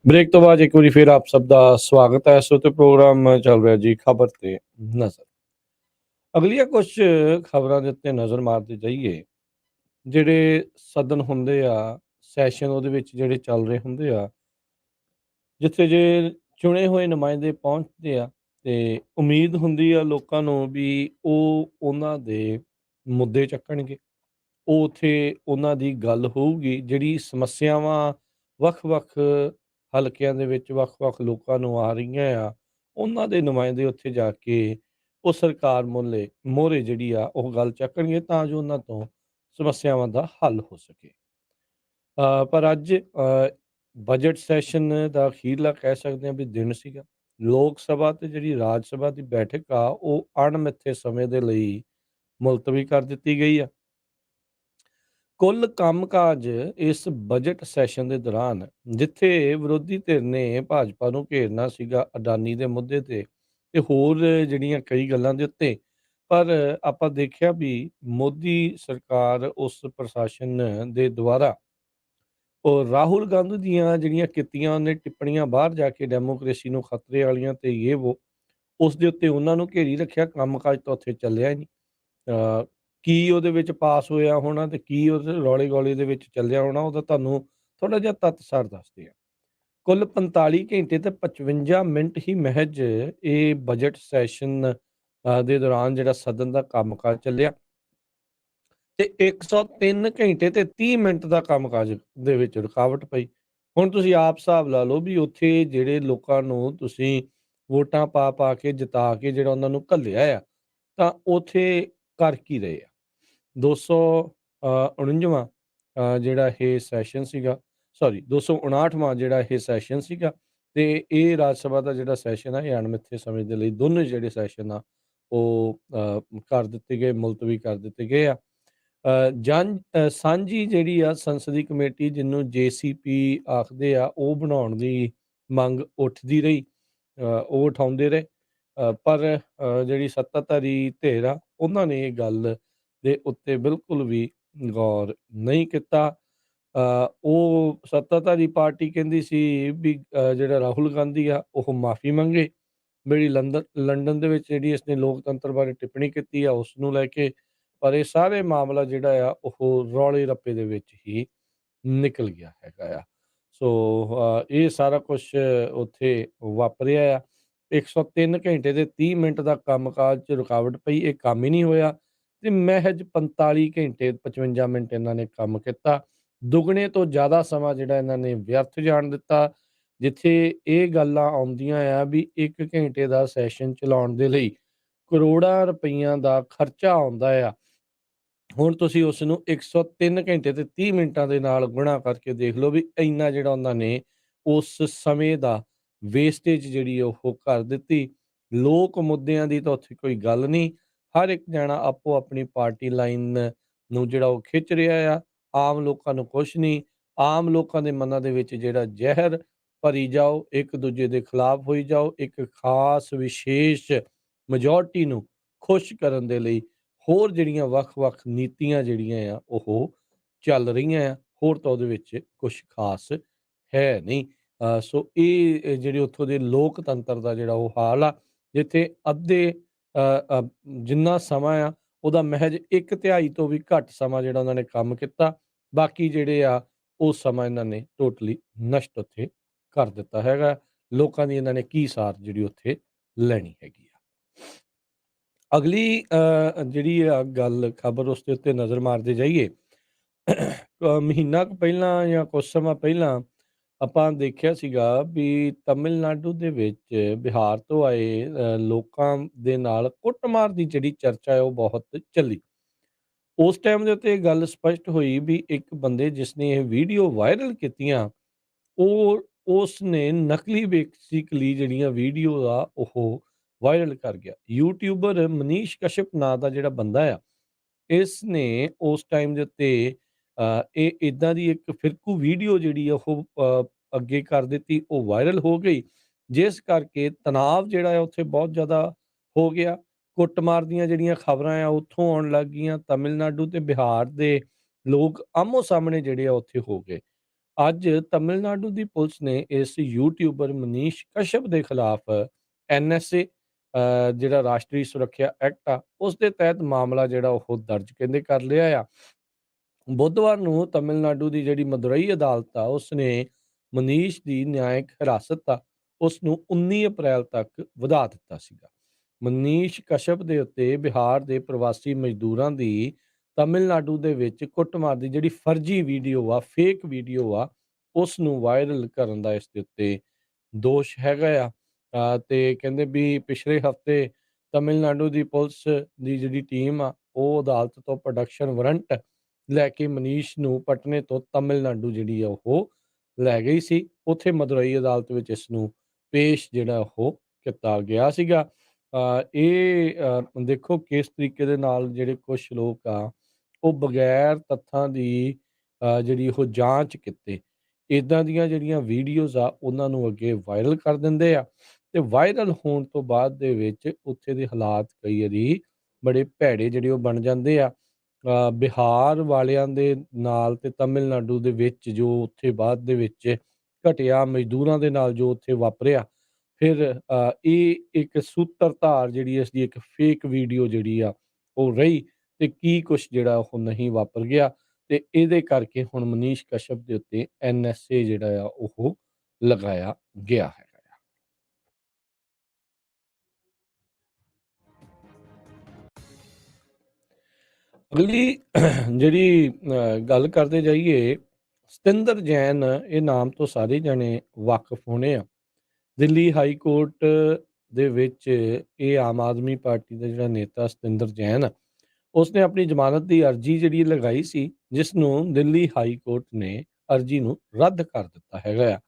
ਬ੍ਰੇਕ ਤੋਂ ਬਾਅਦ ਇੱਕ ਵਾਰੀ ਫਿਰ ਆਪ ਸਭ ਦਾ ਸਵਾਗਤ ਹੈ। ਸੋ ਤੇ ਪ੍ਰੋਗਰਾਮ ਚੱਲ ਰਿਹਾ ਜੀ ਖਬਰ ਤੇ ਨਜ਼ਰ। ਅਗਲੀਆਂ ਕੁਝ ਖਬਰਾਂ ਦੇ ਉੱਤੇ ਨਜ਼ਰ ਮਾਰਦੇ ਜਾਈਏ। ਜਿਹੜੇ ਸਦਨ ਹੁੰਦੇ ਆ, ਸੈਸ਼ਨ ਉਹਦੇ ਵਿੱਚ ਜਿਹੜੇ ਚੱਲ ਰਹੇ ਹੁੰਦੇ ਆ, ਜਿੱਥੇ ਜੇ ਚੁਣੇ ਹੋਏ ਨੁਮਾਇੰਦੇ ਪਹੁੰਚਦੇ ਆ ਤੇ ਉਮੀਦ ਹੁੰਦੀ ਆ ਲੋਕਾਂ ਨੂੰ ਵੀ ਉਹ ਉਹਨਾਂ ਦੇ ਮੁੱਦੇ ਚੱਕਣਗੇ, ਉਹ ਉੱਥੇ ਉਹਨਾਂ ਦੀ ਗੱਲ ਹੋਊਗੀ। ਜਿਹੜੀ ਸਮੱਸਿਆਵਾਂ ਵੱਖ-ਵੱਖ ਹਲਕਿਆਂ ਦੇ ਵਿੱਚ ਵੱਖ-ਵੱਖ ਲੋਕਾਂ ਨੂੰ ਆ ਰਹੀਆਂ ਆ, ਉਹਨਾਂ ਦੇ ਨੁਮਾਇੰਦੇ ਉੱਥੇ ਜਾ ਕੇ ਉਹ ਸਰਕਾਰ ਮੂਹਰੇ ਜਿਹੜੀ ਆ ਉਹ ਗੱਲ ਚੱਕਣਗੇ ਤਾਂ ਜੋ ਉਹਨਾਂ ਤੋਂ ਸਮੱਸਿਆਵਾਂ ਦਾ ਹੱਲ ਹੋ ਸਕੇ। ਪਰ ਅੱਜ ਬਜਟ ਸੈਸ਼ਨ ਦਾ ਅਖੀਰਲਾ ਕਹਿ ਸਕਦੇ ਹਾਂ ਵੀ ਦਿਨ ਸੀਗਾ। ਲੋਕ ਸਭਾ ਤੇ ਜਿਹੜੀ ਰਾਜ ਸਭਾ ਦੀ ਬੈਠਕ ਆ ਉਹ ਅਣਮਿੱਥੇ ਸਮੇਂ ਦੇ ਲਈ ਮੁਲਤਵੀ ਕਰ ਦਿੱਤੀ ਗਈ ਆ। ਕੁੱਲ ਕੰਮਕਾਜ ਇਸ ਬਜਟ ਸੈਸ਼ਨ ਦੇ ਦੌਰਾਨ, ਜਿੱਥੇ ਵਿਰੋਧੀ ਧਿਰ ਨੇ ਭਾਜਪਾ ਨੂੰ ਘੇਰਨਾ ਸੀਗਾ ਅਡਾਨੀ ਦੇ ਮੁੱਦੇ ਤੇ ਹੋਰ ਜਿਹੜੀਆਂ ਕਈ ਗੱਲਾਂ ਦੇ ਉੱਤੇ, ਪਰ ਆਪਾਂ ਦੇਖਿਆ ਵੀ ਮੋਦੀ ਸਰਕਾਰ ਉਸ ਪ੍ਰਸ਼ਾਸਨ ਦੇ ਦੁਆਰਾ ਉਹ ਰਾਹੁਲ ਗਾਂਧੀ ਦੀਆਂ ਜਿਹੜੀਆਂ ਕੀਤੀਆਂ ਉਹਨੇ ਟਿੱਪਣੀਆਂ ਬਾਹਰ ਜਾ ਕੇ ਡੈਮੋਕ੍ਰੇਸੀ ਨੂੰ ਖਤਰੇ ਵਾਲੀਆਂ ਤੇ ਇਹ ਵੋ, ਉਸ ਦੇ ਉੱਤੇ ਉਹਨਾਂ ਨੂੰ ਘੇਰੀ ਰੱਖਿਆ। ਕੰਮਕਾਜ ਤਾਂ ਉੱਥੇ ਚੱਲਿਆ ਹੀ ਨਹੀਂ। ਕੀ ਉਹਦੇ ਵਿੱਚ ਪਾਸ ਹੋਇਆ ਹੋਣਾ ਤੇ ਕੀ ਉਹਦੇ ਰੌਲੇ ਗੌਲੇ ਦੇ ਵਿੱਚ ਚੱਲਿਆ ਹੋਣਾ, ਉਹਦਾ ਤੁਹਾਨੂੰ ਥੋੜਾ ਜਿਹਾ ਤੱਤਸਾਰ ਦੱਸਦੇ ਆ। ਕੁੱਲ 45 ਘੰਟੇ ਤੇ 55 ਮਿੰਟ ਹੀ ਮਹਿਜ ਇਹ ਬਜਟ ਸੈਸ਼ਨ ਦੇ ਦੌਰਾਨ ਜਿਹੜਾ ਸਦਨ ਦਾ ਕੰਮਕਾਜ ਚੱਲਿਆ ਤੇ 103 ਘੰਟੇ ਤੇ 30 ਮਿੰਟ ਦਾ ਕੰਮਕਾਜ ਦੇ ਵਿੱਚ ਰੁਕਾਵਟ ਪਈ। ਹੁਣ ਤੁਸੀਂ ਆਪ ਹਿਸਾਬ ਲਾ ਲਓ ਵੀ ਉੱਥੇ ਜਿਹੜੇ ਲੋਕਾਂ ਨੂੰ ਤੁਸੀਂ ਵੋਟਾਂ ਪਾ ਕੇ ਜਿਤਾ ਕੇ ਜਿਹੜਾ ਉਹਨਾਂ ਨੂੰ ਘੱਲਿਆ ਆ, ਤਾਂ ਉੱਥੇ ਕਰ ਕੀ ਰਹੇ ਆ। 249ਵਾਂ ਜਿਹੜਾ ਇਹ ਸੈਸ਼ਨ ਸੀਗਾ, 259ਵਾਂ ਜਿਹੜਾ ਇਹ ਸੈਸ਼ਨ ਸੀਗਾ ਤੇ ਇਹ ਰਾਜ ਸਭਾ ਦਾ ਜਿਹੜਾ ਸੈਸ਼ਨ ਆ ਇਹ ਅਣਮਿੱਥੇ ਸਮੇਂ ਦੇ ਲਈ ਦੋਨੋਂ ਜਿਹੜੇ ਸੈਸ਼ਨ ਆ ਉਹ ਕਰ ਦਿੱਤੇ ਗਏ, ਮੁਲਤਵੀ ਕਰ ਦਿੱਤੇ ਗਏ ਆ। ਸਾਂਝੀ ਜਿਹੜੀ ਆ ਸੰਸਦੀ ਕਮੇਟੀ, ਜਿਹਨੂੰ JCP ਆਖਦੇ ਆ, ਉਹ ਬਣਾਉਣ ਦੀ ਮੰਗ ਉੱਠਦੀ ਰਹੀ, ਉਹ ਉਠਾਉਂਦੇ ਰਹੇ। ਪਰ ਜਿਹੜੀ ਸੱਤਾਧਾਰੀ ਧਿਰ ਆ ਉਹਨਾਂ ਨੇ ਇਹ ਗੱਲ ਦੇ ਉੱਤੇ ਬਿਲਕੁਲ ਵੀ ਗੌਰ ਨਹੀਂ ਕੀਤਾ। ਉਹ ਸੱਤਾਧਾਰੀ ਪਾਰਟੀ ਕਹਿੰਦੀ ਸੀ ਵੀ ਜਿਹੜਾ ਰਾਹੁਲ ਗਾਂਧੀ ਆ ਉਹ ਮਾਫੀ ਮੰਗੇ, ਜਿਹੜੀ ਲੰਡਨ ਦੇ ਵਿੱਚ ਜਿਹੜੀ ਇਸਨੇ ਲੋਕਤੰਤਰ ਬਾਰੇ ਟਿੱਪਣੀ ਕੀਤੀ ਆ ਉਸ ਨੂੰ ਲੈ ਕੇ। ਪਰ ਇਹ ਸਾਰੇ ਮਾਮਲਾ ਜਿਹੜਾ ਆ ਉਹ ਰੌਲੇ ਰੱਪੇ ਦੇ ਵਿੱਚ ਹੀ ਨਿਕਲ ਗਿਆ ਹੈਗਾ ਆ। ਸੋ ਇਹ ਸਾਰਾ ਕੁਝ ਉੱਥੇ ਵਾਪਰਿਆ ਆ। 103 ਘੰਟੇ ਤੇ 30 ਮਿੰਟ ਦਾ ਕੰਮਕਾਜ 'ਚ ਰੁਕਾਵਟ ਪਈ, ਇਹ ਕੰਮ ਹੀ ਨਹੀਂ ਹੋਇਆ ਤੇ ਮਹਿਜ 45 ਘੰਟੇ 55 ਮਿੰਟ ਇਹਨਾਂ ਨੇ ਕੰਮ ਕੀਤਾ। ਦੁੱਗਣੇ ਤੋਂ ਜ਼ਿਆਦਾ ਸਮਾਂ ਜਿਹੜਾ ਇਹਨਾਂ ਨੇ ਵਿਅਰਥ ਜਾਣ ਦਿੱਤਾ। ਜਿੱਥੇ ਇਹ ਗੱਲਾਂ ਆਉਂਦੀਆਂ ਆ ਵੀ 1 ਘੰਟੇ ਦਾ ਸੈਸ਼ਨ ਚਲਾਉਣ ਦੇ ਲਈ ਕਰੋੜਾਂ ਰੁਪਈਆਂ ਦਾ ਖਰਚਾ ਆਉਂਦਾ ਆ, ਹੁਣ ਤੁਸੀਂ ਉਸ ਨੂੰ 103 ਘੰਟੇ ਤੇ 30 ਮਿੰਟਾਂ ਦੇ ਨਾਲ ਗੁਣਾ ਕਰਕੇ ਦੇਖ ਲਓ ਵੀ ਇੰਨਾ ਜਿਹੜਾ ਉਹਨਾਂ ਨੇ ਉਸ ਸਮੇਂ ਦਾ ਵੇਸਟੇਜ ਜਿਹੜੀ ਉਹ ਕਰ ਦਿੱਤੀ। ਲੋਕ ਮੁੱਦਿਆਂ ਦੀ ਤਾਂ ਉੱਥੇ ਕੋਈ ਗੱਲ ਨਹੀਂ, ਹਰ ਇੱਕ ਜਾਣਾ ਆਪੋ ਆਪਣੀ ਪਾਰਟੀ ਲਾਈਨ ਨੂੰ ਜਿਹੜਾ ਉਹ ਖਿੱਚ ਰਿਹਾ ਆ। ਆਮ ਲੋਕਾਂ ਨੂੰ ਕੁਛ ਨਹੀਂ, ਆਮ ਲੋਕਾਂ ਦੇ ਮਨਾਂ ਦੇ ਵਿੱਚ ਜਿਹੜਾ ਜ਼ਹਿਰ ਭਰੀ ਜਾਓ, ਇੱਕ ਦੂਜੇ ਦੇ ਖਿਲਾਫ ਹੋਈ ਜਾਓ, ਇੱਕ ਖਾਸ ਵਿਸ਼ੇਸ਼ ਮੈਜੋਰਟੀ ਨੂੰ ਖੁਸ਼ ਕਰਨ ਦੇ ਲਈ ਹੋਰ ਜਿਹੜੀਆਂ ਵੱਖ-ਵੱਖ ਨੀਤੀਆਂ ਜਿਹੜੀਆਂ ਆ ਉਹ ਚੱਲ ਰਹੀਆਂ ਆ। ਹੋਰ ਤਾਂ ਉਹਦੇ ਵਿੱਚ ਕੁਛ ਖਾਸ ਹੈ ਨਹੀਂ। ਸੋ ਇਹ ਜਿਹੜੇ ਉੱਥੋਂ ਦੇ ਲੋਕਤੰਤਰ ਦਾ ਜਿਹੜਾ ਉਹ ਹਾਲ ਆ, ਜਿੱਥੇ ਅੱਧੇ ਜਿੰਨਾ ਸਮਾਂ ਆ ਉਹਦਾ ਮਹਿਜ 1/3 ਤੋਂ ਵੀ ਘੱਟ ਸਮਾਂ ਜਿਹੜਾ ਉਹਨਾਂ ਨੇ ਕੰਮ ਕੀਤਾ, ਬਾਕੀ ਜਿਹੜੇ ਆ ਉਹ ਸਮਾਂ ਇਹਨਾਂ ਨੇ ਟੋਟਲੀ ਨਸ਼ਟ ਉੱਥੇ ਕਰ ਦਿੱਤਾ ਹੈਗਾ। ਲੋਕਾਂ ਦੀ ਇਹਨਾਂ ਨੇ ਕੀ ਸਾਰ ਜਿਹੜੀ ਉੱਥੇ ਲੈਣੀ ਹੈਗੀ ਆ। ਅਗਲੀ ਜਿਹੜੀ ਆ ਗੱਲ ਖਬਰ ਉਸ ਦੇ ਉੱਤੇ ਨਜ਼ਰ ਮਾਰਦੇ ਜਾਈਏ। ਮਹੀਨਾ ਕੁ ਪਹਿਲਾਂ ਜਾਂ ਕੁਛ ਸਮਾਂ ਪਹਿਲਾਂ ਆਪਾਂ ਦੇਖਿਆ ਸੀਗਾ ਵੀ ਤਮਿਲਨਾਡੂ ਦੇ ਵਿੱਚ ਬਿਹਾਰ ਤੋਂ ਆਏ ਲੋਕਾਂ ਦੇ ਨਾਲ ਕੁੱਟਮਾਰ ਦੀ ਜਿਹੜੀ ਚਰਚਾ ਹੈ ਉਹ ਬਹੁਤ ਚੱਲੀ। ਉਸ ਟਾਈਮ ਦੇ ਉੱਤੇ ਇਹ ਗੱਲ ਸਪਸ਼ਟ ਹੋਈ ਵੀ ਇੱਕ ਬੰਦੇ ਜਿਸ ਨੇ ਇਹ ਵੀਡੀਓ ਵਾਇਰਲ ਕੀਤੀਆਂ, ਉਹ ਉਸ ਨੇ ਨਕਲੀ ਬੇਸਿਕਲੀ ਜਿਹੜੀਆਂ ਵੀਡੀਓ ਆ ਉਹ ਵਾਇਰਲ ਕਰ ਗਿਆ। ਯੂਟਿਊਬਰ ਮਨੀਸ਼ ਕਸ਼ਯਪ ਨਾਂ ਦਾ ਜਿਹੜਾ ਬੰਦਾ ਆ, ਇਸ ਨੇ ਉਸ ਟਾਈਮ ਦੇ ਉੱਤੇ ਇਹ ਇੱਦਾਂ ਦੀ ਇੱਕ ਫਿਰਕੂ ਵੀਡੀਓ ਜਿਹੜੀ ਆ ਉਹ ਅੱਗੇ ਕਰ ਦਿੱਤੀ, ਉਹ ਵਾਇਰਲ ਹੋ ਗਈ, ਜਿਸ ਕਰਕੇ ਤਣਾਅ ਜਿਹੜਾ ਆ ਉੱਥੇ ਬਹੁਤ ਜ਼ਿਆਦਾ ਹੋ ਗਿਆ। ਕੁੱਟਮਾਰ ਦੀਆਂ ਜਿਹੜੀਆਂ ਖਬਰਾਂ ਆ ਉੱਥੋਂ ਆਉਣ ਲੱਗ ਗਈਆਂ। ਤਮਿਲਨਾਡੂ ਤੇ ਬਿਹਾਰ ਦੇ ਲੋਕ ਆਮੋ-ਸਾਹਮਣੇ ਜਿਹੜੇ ਆ ਉੱਥੇ ਹੋ ਗਏ। ਅੱਜ ਤਮਿਲਨਾਡੂ ਦੀ ਪੁਲਿਸ ਨੇ ਇਸ ਯੂਟਿਊਬਰ ਮਨੀਸ਼ ਕਸ਼ਯਪ ਦੇ ਖਿਲਾਫ ਐਨਐਸਏ ਜਿਹੜਾ ਰਾਸ਼ਟਰੀ ਸੁਰੱਖਿਆ ਐਕਟ ਆ, ਉਸ ਦੇ ਤਹਿਤ ਮਾਮਲਾ ਜਿਹੜਾ ਉਹ ਦਰਜ ਕਹਿੰਦੇ ਕਰ ਲਿਆ ਆ। ਬੁੱਧਵਾਰ ਨੂੰ ਤਮਿਲਨਾਡੂ ਦੀ ਜਿਹੜੀ ਮਦੁਰਈ ਅਦਾਲਤ ਆ, ਉਸ ਨੇ ਮਨੀਸ਼ ਦੀ ਨਿਆਇਕ ਹਿਰਾਸਤ ਆ, ਉਸ ਨੂੰ 19 ਅਪ੍ਰੈਲ ਤੱਕ ਵਧਾ ਦਿੱਤਾ ਸੀਗਾ। ਮਨੀਸ਼ ਕਸ਼ਯਪ ਦੇ ਉੱਤੇ ਬਿਹਾਰ ਦੇ ਪ੍ਰਵਾਸੀ ਮਜ਼ਦੂਰਾਂ ਦੀ ਤਮਿਲਨਾਡੂ ਦੇ ਵਿੱਚ ਕੁੱਟਮਾਰ ਦੀ ਜਿਹੜੀ ਫਰਜ਼ੀ ਵੀਡੀਓ ਆ, ਫੇਕ ਵੀਡੀਓ ਆ, ਉਸ ਨੂੰ ਵਾਇਰਲ ਕਰਨ ਦਾ ਇਸ ਦੇ ਉੱਤੇ ਦੋਸ਼ ਹੈਗਾ ਆ। ਤੇ ਕਹਿੰਦੇ ਵੀ ਪਿਛਲੇ ਹਫ਼ਤੇ ਤਮਿਲਨਾਡੂ ਦੀ ਪੁਲਿਸ ਦੀ ਜਿਹੜੀ ਟੀਮ ਆ, ਉਹ ਅਦਾਲਤ ਤੋਂ ਪ੍ਰੋਡਕਸ਼ਨ ਵਾਰੰਟ ਲੈ ਕੇ ਮਨੀਸ਼ ਨੂੰ ਪਟਨੇ ਤੋਂ ਤਮਿਲਨਾਡੂ ਜਿਹੜੀ ਆ ਉਹ ਲੈ ਗਈ ਸੀ। ਉੱਥੇ ਮਦੁਰਈ ਅਦਾਲਤ ਵਿੱਚ ਇਸ ਨੂੰ ਪੇਸ਼ ਜਿਹੜਾ ਉਹ ਕੀਤਾ ਗਿਆ ਸੀਗਾ। ਦੇਖੋ ਕਿਸ ਤਰੀਕੇ ਦੇ ਨਾਲ ਜਿਹੜੇ ਕੁਛ ਲੋਕ ਆ, ਉਹ ਬਗੈਰ ਤੱਥਾਂ ਦੀ ਜਿਹੜੀ ਉਹ ਜਾਂਚ ਕੀਤੇ ਇੱਦਾਂ ਦੀਆਂ ਜਿਹੜੀਆਂ ਵੀਡੀਓਜ਼ ਆ ਉਹਨਾਂ ਨੂੰ ਅੱਗੇ ਵਾਇਰਲ ਕਰ ਦਿੰਦੇ ਆ, ਤੇ ਵਾਇਰਲ ਹੋਣ ਤੋਂ ਬਾਅਦ ਦੇ ਵਿੱਚ ਉੱਥੇ ਦੇ ਹਾਲਾਤ ਕਈ ਵਾਰੀ ਬੜੇ ਭੈੜੇ ਜਿਹੜੇ ਉਹ ਬਣ ਜਾਂਦੇ ਆ। ਬਿਹਾਰ ਵਾਲਿਆਂ ਦੇ ਨਾਲ ਤੇ ਤਮਿਲਨਾਡੂ ਦੇ ਵਿੱਚ ਜੋ ਉੱਥੇ ਬਾਅਦ ਦੇ ਵਿੱਚ ਘਟਿਆ, ਮਜ਼ਦੂਰਾਂ ਦੇ ਨਾਲ ਜੋ ਉੱਥੇ ਵਾਪਰਿਆ, ਫਿਰ ਇਹ ਇੱਕ ਸੂਤਰਧਾਰ ਜਿਹੜੀ ਇਸ ਦੀ ਇੱਕ ਫੇਕ ਵੀਡੀਓ ਜਿਹੜੀ ਆ ਉਹ ਰਹੀ, ਤੇ ਕੀ ਕੁਛ ਜਿਹੜਾ ਉਹ ਨਹੀਂ ਵਾਪਰ ਗਿਆ, ਤੇ ਇਹਦੇ ਕਰਕੇ ਹੁਣ ਮਨੀਸ਼ ਕਸ਼ਯਪ ਦੇ ਉੱਤੇ ਐਨਐਸਏ ਜਿਹੜਾ ਆ ਉਹ ਲਗਾਇਆ ਗਿਆ ਹੈਗਾ ਆ। ਅਗਲੀ ਜਿਹੜੀ ਗੱਲ ਕਰਦੇ ਜਾਈਏ, ਸਤਿੰਦਰ ਜੈਨ ਇਹ ਨਾਮ ਤੋਂ ਸਾਰੇ ਜਣੇ ਵਾਕਿਫ ਹੋਣੇ ਆ। ਦਿੱਲੀ ਹਾਈ ਕੋਰਟ ਦੇ ਵਿੱਚ ਇਹ ਆਮ ਆਦਮੀ ਪਾਰਟੀ ਦਾ ਜਿਹੜਾ ਨੇਤਾ ਸਤਿੰਦਰ ਜੈਨ ਆ, ਉਸਨੇ ਆਪਣੀ ਜ਼ਮਾਨਤ ਦੀ ਅਰਜੀ ਜਿਹੜੀ ਲਗਾਈ ਸੀ, ਜਿਸ ਨੂੰ ਦਿੱਲੀ ਹਾਈ ਕੋਰਟ ਨੇ ਅਰਜੀ ਨੂੰ ਰੱਦ ਕਰ ਦਿੱਤਾ ਹੈਗਾ ਆ।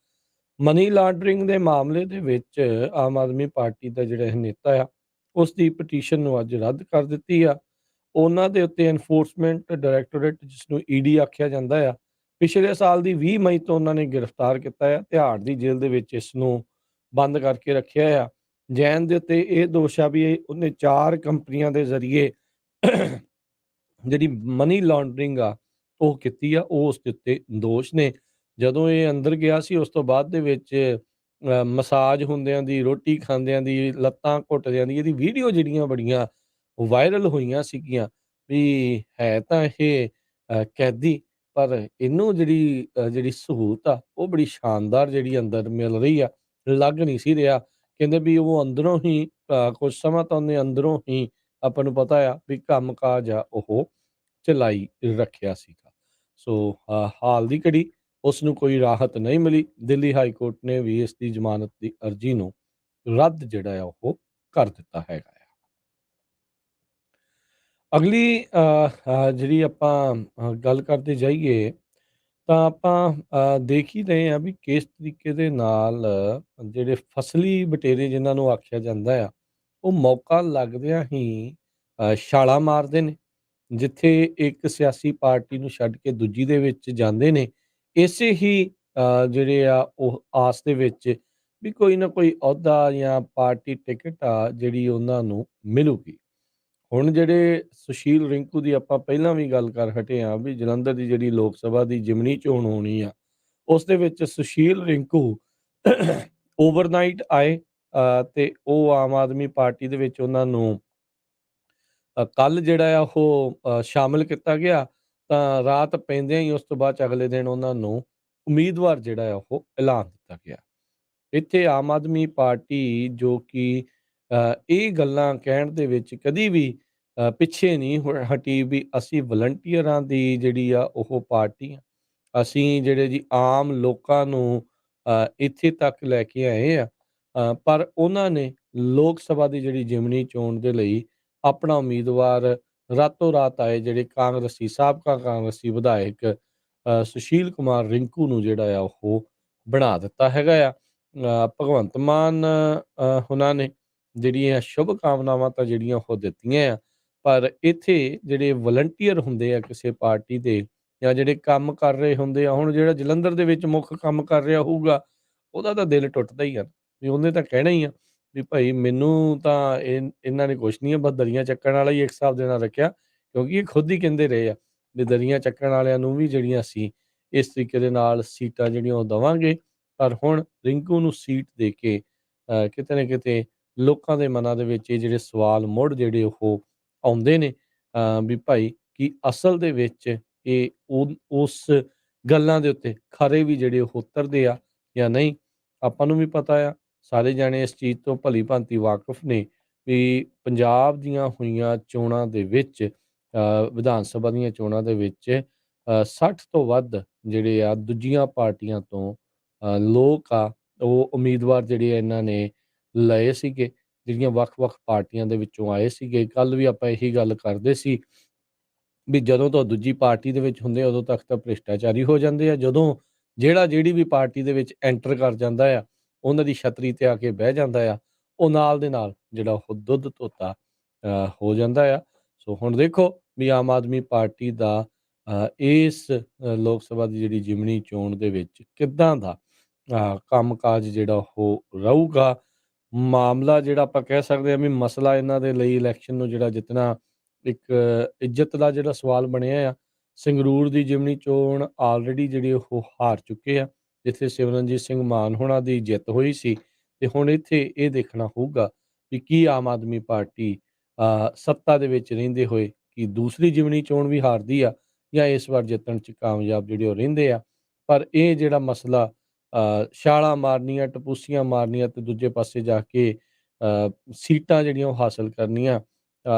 ਮਨੀ ਲਾਂਡਰਿੰਗ ਦੇ ਮਾਮਲੇ ਦੇ ਵਿੱਚ ਆਮ ਆਦਮੀ ਪਾਰਟੀ ਦਾ ਜਿਹੜਾ ਇਹ ਨੇਤਾ ਆ, ਉਸ ਦੀ ਪਟੀਸ਼ਨ ਨੂੰ ਅੱਜ ਰੱਦ ਕਰ ਦਿੱਤੀ ਆ। ਉਹਨਾਂ ਦੇ ਉੱਤੇ ਐਨਫੋਰਸਮੈਂਟ ਡਾਇਰੈਕਟੋਰੇਟ, ਜਿਸ ਨੂੰ ਈਡੀ ਆਖਿਆ ਜਾਂਦਾ ਆ, ਪਿਛਲੇ ਸਾਲ ਦੀ 20 ਮਈ ਤੋਂ ਉਹਨਾਂ ਨੇ ਗ੍ਰਿਫਤਾਰ ਕੀਤਾ ਆ। ਤਿਹਾੜ ਦੀ ਜੇਲ੍ਹ ਦੇ ਵਿੱਚ ਇਸ ਨੂੰ ਬੰਦ ਕਰਕੇ ਰੱਖਿਆ ਆ। ਜੈਨ ਦੇ ਉੱਤੇ ਇਹ ਦੋਸ਼ ਆ ਵੀ ਉਹਨੇ 4 ਕੰਪਨੀਆਂ ਦੇ ਜ਼ਰੀਏ ਜਿਹੜੀ ਮਨੀ ਲਾਂਡਰਿੰਗ ਆ ਉਹ ਕੀਤੀ ਆ, ਉਹ ਉਸ ਦੇ ਉੱਤੇ ਦੋਸ਼ ਨੇ। ਜਦੋਂ ਇਹ ਅੰਦਰ ਗਿਆ ਸੀ, ਉਸ ਤੋਂ ਬਾਅਦ ਦੇ ਵਿੱਚ ਮਸਾਜ ਹੁੰਦਿਆਂ ਦੀ, ਰੋਟੀ ਖਾਂਦਿਆਂ ਦੀ, ਲੱਤਾਂ ਘੁੱਟਦਿਆਂ ਦੀ ਇਹਦੀ ਵੀਡੀਓ ਜਿਹੜੀਆਂ ਬੜੀਆਂ ਵਾਇਰਲ ਹੋਈਆਂ ਸੀਗੀਆਂ, ਵੀ ਹੈ ਤਾਂ ਇਹ ਕੈਦੀ, ਪਰ ਇਹਨੂੰ ਜਿਹੜੀ ਸਹੂਲਤ ਆ ਉਹ ਬੜੀ ਸ਼ਾਨਦਾਰ ਜਿਹੜੀ ਅੰਦਰ ਮਿਲ ਰਹੀ ਆ, ਲੱਗ ਨਹੀਂ ਸੀ ਰਿਹਾ। ਕਹਿੰਦੇ ਵੀ ਉਹ ਅੰਦਰੋਂ ਹੀ ਕੁਝ ਸਮਾਂ ਤਾਂ ਉਹਨੇ ਅੰਦਰੋਂ ਹੀ ਆਪਾਂ ਨੂੰ ਪਤਾ ਆ ਵੀ ਕੰਮ-ਕਾਜ ਆ ਉਹ ਚਲਾਈ ਰੱਖਿਆ ਸੀਗਾ। ਸੋ ਹਾਲ ਦੀ ਘੜੀ ਉਸ ਨੂੰ ਕੋਈ ਰਾਹਤ ਨਹੀਂ ਮਿਲੀ। ਦਿੱਲੀ ਹਾਈ ਕੋਰਟ ਨੇ ਵੀ ਇਸ ਦੀ ਜ਼ਮਾਨਤ ਦੀ ਅਰਜੀ ਨੂੰ ਰੱਦ ਜਿਹੜਾ ਆ ਉਹ ਕਰ ਦਿੱਤਾ ਹੈਗਾ ਆ। ਅਗਲੀ ਜਿਹੜੀ ਆਪਾਂ ਗੱਲ ਕਰਦੇ ਜਾਈਏ, ਤਾਂ ਆਪਾਂ ਦੇਖ ਹੀ ਰਹੇ ਹਾਂ ਵੀ ਕਿਸ ਤਰੀਕੇ ਦੇ ਨਾਲ ਜਿਹੜੇ ਫਸਲੀ ਬਟੇਰੇ ਜਿਨ੍ਹਾਂ ਨੂੰ ਆਖਿਆ ਜਾਂਦਾ ਆ, ਉਹ ਮੌਕਾ ਲੱਗਦਿਆਂ ਹੀ ਛਾਲਾਂ ਮਾਰਦੇ ਨੇ। ਜਿੱਥੇ ਇੱਕ ਸਿਆਸੀ ਪਾਰਟੀ ਨੂੰ ਛੱਡ ਕੇ ਦੂਜੀ ਦੇ ਵਿੱਚ ਜਾਂਦੇ ਨੇ, ਇਸੇ ਹੀ ਜਿਹੜੇ ਆ ਉਹ ਆਸ ਦੇ ਵਿੱਚ ਵੀ ਕੋਈ ਨਾ ਕੋਈ ਅਹੁਦਾ ਜਾਂ ਪਾਰਟੀ ਟਿਕਟ ਆ ਜਿਹੜੀ ਉਹਨਾਂ ਨੂੰ ਮਿਲੂਗੀ। ਹੁਣ ਜਿਹੜੇ ਸੁਸ਼ੀਲ ਰਿੰਕੂ ਦੀ ਆਪਾਂ ਪਹਿਲਾਂ ਵੀ ਗੱਲ ਕਰ ਹਟੇ ਹਾਂ ਵੀ ਜਲੰਧਰ ਦੀ ਜਿਹੜੀ ਲੋਕ ਸਭਾ ਦੀ ਜਿਮਨੀ ਚੋਣ ਹੋਣੀ ਆ, ਉਸ ਦੇ ਵਿੱਚ ਸੁਸ਼ੀਲ ਰਿੰਕੂ ਓਵਰਨਾਈਟ ਆਏ, ਤੇ ਉਹ ਆਮ ਆਦਮੀ ਪਾਰਟੀ ਦੇ ਵਿੱਚ ਉਹਨਾਂ ਨੂੰ ਕੱਲ ਜਿਹੜਾ ਆ ਉਹ ਸ਼ਾਮਿਲ ਕੀਤਾ ਗਿਆ। ਤਾਂ ਰਾਤ ਪੈਂਦਿਆਂ ਹੀ ਉਸ ਤੋਂ ਬਾਅਦ 'ਚ ਅਗਲੇ ਦਿਨ ਉਹਨਾਂ ਨੂੰ ਉਮੀਦਵਾਰ ਜਿਹੜਾ ਆ ਉਹ ਐਲਾਨ ਦਿੱਤਾ ਗਿਆ। ਇੱਥੇ ਆਮ ਆਦਮੀ ਪਾਰਟੀ ਜੋ ਕਿ ਇਹ ਗੱਲਾਂ ਕਹਿਣ ਦੇ ਵਿੱਚ ਕਦੀ ਵੀ ਪਿੱਛੇ ਨਹੀਂ ਹਟੀ ਵੀ ਅਸੀਂ ਵਲੰਟੀਅਰਾਂ ਦੀ ਜਿਹੜੀ ਆ ਉਹ ਪਾਰਟੀ ਆ। ਅਸੀਂ ਜਿਹੜੇ ਜੀ ਆਮ ਲੋਕਾਂ ਨੂੰ ਇੱਥੇ ਤੱਕ ਲੈ ਕੇ ਆਏ ਆ। ਪਰ ਉਹਨਾਂ ਨੇ ਲੋਕ ਸਭਾ ਦੀ ਜਿਹੜੀ ਜ਼ਿਮਨੀ ਚੋਣ ਦੇ ਲਈ ਆਪਣਾ ਉਮੀਦਵਾਰ ਰਾਤੋਂ ਰਾਤ ਆਏ ਜਿਹੜੇ ਕਾਂਗਰਸੀ ਸਾਬਕਾ ਕਾਂਗਰਸੀ ਵਿਧਾਇਕ ਸੁਸ਼ੀਲ ਕੁਮਾਰ ਰਿੰਕੂ ਨੂੰ ਜਿਹੜਾ ਆ ਉਹ ਬਣਾ ਦਿੱਤਾ ਹੈਗਾ ਆ। ਭਗਵੰਤ ਮਾਨ ਉਹਨਾਂ ਨੇ ਜਿਹੜੀਆਂ ਸ਼ੁਭ ਕਾਮਨਾਵਾਂ ਤਾਂ ਜਿਹੜੀਆਂ ਉਹ ਦਿੱਤੀਆਂ ਆ, ਪਰ ਇੱਥੇ ਜਿਹੜੇ ਵਲੰਟੀਅਰ ਹੁੰਦੇ ਆ ਕਿਸੇ ਪਾਰਟੀ ਦੇ ਜਾਂ ਜਿਹੜੇ ਕੰਮ ਕਰ ਰਹੇ ਹੁੰਦੇ ਆ, ਹੁਣ ਜਿਹੜਾ ਜਲੰਧਰ ਦੇ ਵਿੱਚ ਮੁੱਖ ਕੰਮ ਕਰ ਰਿਹਾ ਹੋਊਗਾ ਉਹਦਾ ਤਾਂ ਦਿਲ ਟੁੱਟਦਾ ਹੀ ਆ ਵੀ ਉਹਨੇ ਤਾਂ ਕਹਿਣਾ ਹੀ ਆ ਵੀ ਭਾਈ ਮੈਨੂੰ ਤਾਂ ਇਹਨਾਂ ਨੇ ਕੁਛ ਨਹੀਂ ਆ, ਬਸ ਦਰੀਆਂ ਚੱਕਣ ਵਾਲਾ ਹੀ ਇੱਕ ਹਿਸਾਬ ਦੇ ਨਾਲ ਰੱਖਿਆ, ਕਿਉਂਕਿ ਇਹ ਖੁਦ ਹੀ ਕਹਿੰਦੇ ਰਹੇ ਆ ਵੀ ਦਰੀਆਂ ਚੱਕਣ ਵਾਲਿਆਂ ਨੂੰ ਵੀ ਜਿਹੜੀਆਂ ਅਸੀਂ ਇਸ ਤਰੀਕੇ ਦੇ ਨਾਲ ਸੀਟਾਂ ਜਿਹੜੀਆਂ ਉਹ ਦੇਵਾਂਗੇ। ਪਰ ਹੁਣ ਰਿੰਕੂ ਨੂੰ ਸੀਟ ਦੇ ਕੇ ਕਿਤੇ ਨਾ ਕਿਤੇ ਲੋਕਾਂ ਦੇ ਮਨਾਂ ਦੇ ਵਿੱਚ ਇਹ ਜਿਹੜੇ ਸਵਾਲ ਮੁੜ ਜਿਹੜੇ ਉਹ ਆਉਂਦੇ ਨੇ ਵੀ ਭਾਈ ਕੀ ਅਸਲ ਦੇ ਵਿੱਚ ਇਹ ਉਸ ਗੱਲਾਂ ਦੇ ਉੱਤੇ ਖਰੇ ਵੀ ਜਿਹੜੇ ਉਹ ਉਤਰਦੇ ਆ ਜਾਂ ਨਹੀਂ। ਆਪਾਂ ਨੂੰ ਵੀ ਪਤਾ ਆ, ਸਾਰੇ ਜਾਣੇ ਇਸ ਚੀਜ਼ ਤੋਂ ਭਲੀ ਭਾਂਤੀ ਵਾਕਿਫ ਨੇ ਵੀ ਪੰਜਾਬ ਦੀਆਂ ਹੋਈਆਂ ਚੋਣਾਂ ਦੇ ਵਿੱਚ ਵਿਧਾਨ ਸਭਾ ਦੀਆਂ ਚੋਣਾਂ ਦੇ ਵਿੱਚ 60 ਤੋਂ ਵੱਧ ਜਿਹੜੇ ਆ ਦੂਜੀਆਂ ਪਾਰਟੀਆਂ ਤੋਂ ਲੋਕ ਆ ਉਹ ਉਮੀਦਵਾਰ ਜਿਹੜੇ ਆ ਇਹਨਾਂ ਨੇ ਲਏ ਸੀਗੇ, ਜਿਹੜੀਆਂ ਵੱਖ-ਵੱਖ ਪਾਰਟੀਆਂ ਦੇ ਵਿੱਚੋਂ ਆਏ ਸੀਗੇ। ਕੱਲ੍ਹ ਵੀ ਆਪਾਂ ਇਹੀ ਗੱਲ ਕਰਦੇ ਸੀ ਵੀ ਜਦੋਂ ਤੋਂ ਦੂਜੀ ਪਾਰਟੀ ਦੇ ਵਿੱਚ ਹੁੰਦੇ ਆ ਉਦੋਂ ਤੱਕ ਤਾਂ ਭ੍ਰਿਸ਼ਟਾਚਾਰੀ ਹੋ ਜਾਂਦੇ ਆ। ਜਦੋਂ ਜਿਹੜੀ ਵੀ ਪਾਰਟੀ ਦੇ ਵਿੱਚ ਐਂਟਰ ਕਰ ਜਾਂਦਾ ਆ, ਉਹਨਾਂ ਦੀ ਛਤਰੀ ਤੇ ਆ ਕੇ ਬਹਿ ਜਾਂਦਾ ਆ, ਉਹ ਨਾਲ ਦੇ ਨਾਲ ਜਿਹੜਾ ਉਹ ਦੁੱਧ ਧੋਤਾ ਹੋ ਜਾਂਦਾ ਆ। ਸੋ ਹੁਣ ਦੇਖੋ ਵੀ ਆਮ ਆਦਮੀ ਪਾਰਟੀ ਦਾ ਇਸ ਲੋਕ ਸਭਾ ਦੀ ਜਿਹੜੀ ਜ਼ਿਮਨੀ ਚੋਣ ਦੇ ਵਿੱਚ ਕਿੱਦਾਂ ਦਾ ਕੰਮਕਾਜ ਜਿਹੜਾ ਉਹ ਰਹੂਗਾ। ਮਾਮਲਾ ਜਿਹੜਾ ਆਪਾਂ ਕਹਿ ਸਕਦੇ ਹਾਂ ਵੀ ਮਸਲਾ ਇਹਨਾਂ ਦੇ ਲਈ ਇਲੈਕਸ਼ਨ ਨੂੰ ਜਿਹੜਾ ਜਿੱਤਣਾ ਇੱਕ ਇੱਜ਼ਤ ਦਾ ਜਿਹੜਾ ਸਵਾਲ ਬਣਿਆ ਆ। ਸੰਗਰੂਰ ਦੀ ਜ਼ਿਮਨੀ ਚੋਣ ਆਲਰੇਡੀ ਜਿਹੜੀ ਉਹ ਹਾਰ ਚੁੱਕੇ ਆ, ਜਿੱਥੇ ਸਿਮਰਨਜੀਤ ਸਿੰਘ ਮਾਨ ਹੋਣਾ ਦੀ ਜਿੱਤ ਹੋਈ ਸੀ, ਤੇ ਹੁਣ ਇੱਥੇ ਇਹ ਦੇਖਣਾ ਹੋਊਗਾ ਵੀ ਕੀ ਆਮ ਆਦਮੀ ਪਾਰਟੀ ਸੱਤਾ ਦੇ ਵਿੱਚ ਰਹਿੰਦੇ ਹੋਏ ਕਿ ਦੂਸਰੀ ਜ਼ਿਮਨੀ ਚੋਣ ਵੀ ਹਾਰਦੀ ਆ ਜਾਂ ਇਸ ਵਾਰ ਜਿੱਤਣ 'ਚ ਕਾਮਯਾਬ ਜਿਹੜੇ ਉਹ ਰਹਿੰਦੇ ਆ। ਪਰ ਇਹ ਜਿਹੜਾ ਮਸਲਾ ਛਾਲਾਂ ਮਾਰਨੀਆਂ, ਟਪੂਸੀਆਂ ਮਾਰਨੀਆਂ ਤੇ ਦੂਜੇ ਪਾਸੇ ਜਾ ਕੇ ਸੀਟਾਂ ਜਿਹੜੀਆਂ ਉਹ ਹਾਸਲ ਕਰਨੀਆਂ,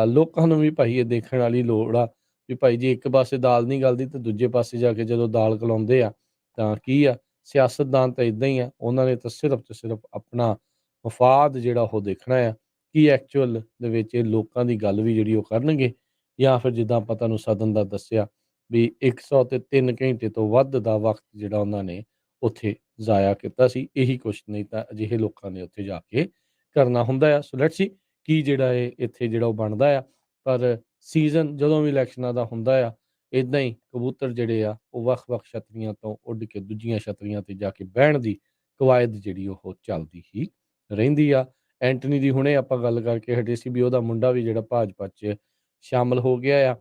ਲੋਕਾਂ ਨੂੰ ਵੀ ਭਾਈ ਇਹ ਦੇਖਣ ਵਾਲੀ ਲੋੜ ਆ ਵੀ ਭਾਈ ਜੀ ਇੱਕ ਪਾਸੇ ਦਾਲ ਨਹੀਂ ਗਲਦੀ ਤੇ ਦੂਜੇ ਪਾਸੇ ਜਾ ਕੇ ਜਦੋਂ ਦਾਲ ਗਲਾਉਂਦੇ ਆ ਤਾਂ ਕੀ ਆ। ਸਿਆਸਤਦਾਨ ਤਾਂ ਇਦਾਂ ਹੀ ਆ, ਉਹਨਾਂ ਨੇ ਤਾਂ ਸਿਰਫ ਤੇ ਸਿਰਫ ਆਪਣਾ ਮਫਾਦ ਜਿਹੜਾ ਉਹ ਦੇਖਣਾ ਆ। ਕੀ ਐਕਚੁਅਲ ਦੇ ਵਿੱਚ ਇਹ ਲੋਕਾਂ ਦੀ ਗੱਲ ਵੀ ਜਿਹੜੀ ਉਹ ਕਰਨਗੇ, ਜਾਂ ਫਿਰ ਜਿੱਦਾਂ ਆਪਾਂ ਤੁਹਾਨੂੰ ਸਦਨ ਦਾ ਦੱਸਿਆ ਵੀ 103 ਘੰਟੇ ਤੋਂ ਵੱਧ ਦਾ ਵਕਤ ਜਿਹੜਾ ਉਹਨਾਂ ਨੇ ਉੱਥੇ ਜ਼ਾਇਆ ਕੀਤਾ ਸੀ। ਇਹੀ ਕੁਛ ਨਹੀਂ ਤਾਂ ਅਜਿਹੇ ਲੋਕਾਂ ਨੇ ਉੱਥੇ ਜਾ ਕੇ ਕਰਨਾ ਹੁੰਦਾ ਆ। ਸੋ ਲੈਟਸ ਸੀ ਕੀ ਜਿਹੜਾ ਇਹ ਇੱਥੇ ਜਿਹੜਾ ਉਹ ਬਣਦਾ ਆ। ਪਰ ਸੀਜ਼ਨ ਜਦੋਂ ਵੀ ਇਲੈਕਸ਼ਨਾਂ ਦਾ ਹੁੰਦਾ ਆ, ਇੱਦਾਂ ਹੀ ਕਬੂਤਰ ਜਿਹੜੇ ਆ ਉਹ ਵੱਖ-ਵੱਖ ਛਤਰੀਆਂ ਤੋਂ ਉੱਡ ਕੇ ਦੂਜੀਆਂ ਛਤਰੀਆਂ ਤੇ ਜਾ ਕੇ ਬਹਿਣ ਦੀ ਕਵਾਇਦ ਜਿਹੜੀ ਉਹ ਚੱਲਦੀ ਹੀ ਰਹਿੰਦੀ ਆ। ਐਂਟਨੀ ਦੀ ਹੁਣੇ ਆਪਾਂ ਗੱਲ ਕਰਕੇ ਹਟੇ ਸੀ ਵੀ ਉਹਦਾ ਮੁੰਡਾ ਵੀ ਜਿਹੜਾ ਭਾਜਪਾ 'ਚ ਸ਼ਾਮਲ ਹੋ ਗਿਆ ਆ।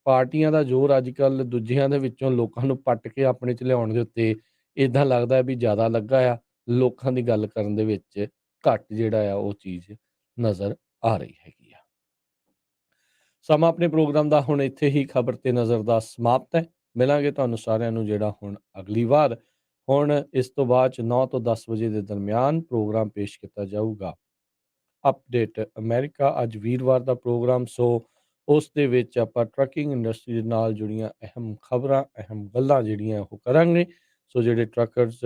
ਪਾਰਟੀਆਂ ਦਾ ਜ਼ੋਰ ਅੱਜ ਕੱਲ੍ਹ ਦੂਜਿਆਂ ਦੇ ਵਿੱਚੋਂ ਲੋਕਾਂ ਨੂੰ ਪੱਟ ਕੇ ਆਪਣੇ 'ਚ ਲਿਆਉਣ ਦੇ ਉੱਤੇ ਇੱਦਾਂ ਲੱਗਦਾ ਵੀ ਜ਼ਿਆਦਾ ਲੱਗਾ ਆ, ਲੋਕਾਂ ਦੀ ਗੱਲ ਕਰਨ ਦੇ ਵਿੱਚ ਘੱਟ ਜਿਹੜਾ ਆ ਉਹ ਚੀਜ਼ ਨਜ਼ਰ ਆ ਰਹੀ ਹੈਗੀ ਆ। ਸਮਾਂ ਆਪਣੇ ਪ੍ਰੋਗਰਾਮ ਦਾ ਹੁਣ ਇੱਥੇ ਹੀ ਖਬਰ ਤੇ ਨਜ਼ਰ ਦਾ ਸਮਾਪਤ ਹੈ। ਮਿਲਾਂਗੇ ਤੁਹਾਨੂੰ ਸਾਰਿਆਂ ਨੂੰ ਜਿਹੜਾ ਹੁਣ ਅਗਲੀ ਵਾਰ। ਹੁਣ ਇਸ ਤੋਂ ਬਾਅਦ 'ਚ 9 ਤੋਂ 10 ਵਜੇ ਦੇ ਦਰਮਿਆਨ ਪ੍ਰੋਗਰਾਮ ਪੇਸ਼ ਕੀਤਾ ਜਾਊਗਾ ਅਪਡੇਟ ਅਮਰੀਕਾ। ਅੱਜ ਵੀਰਵਾਰ ਦਾ ਪ੍ਰੋਗਰਾਮ, ਸੋ ਉਸ ਦੇ ਵਿੱਚ ਆਪਾਂ ਟਰੱਕਿੰਗ ਇੰਡਸਟਰੀ ਦੇ ਨਾਲ ਜੁੜੀਆਂ ਅਹਿਮ ਖਬਰਾਂ, ਅਹਿਮ ਗੱਲਾਂ ਜਿਹੜੀਆਂ ਉਹ ਕਰਾਂਗੇ। ਸੋ ਜਿਹੜੇ ਟਰੱਕਰਸ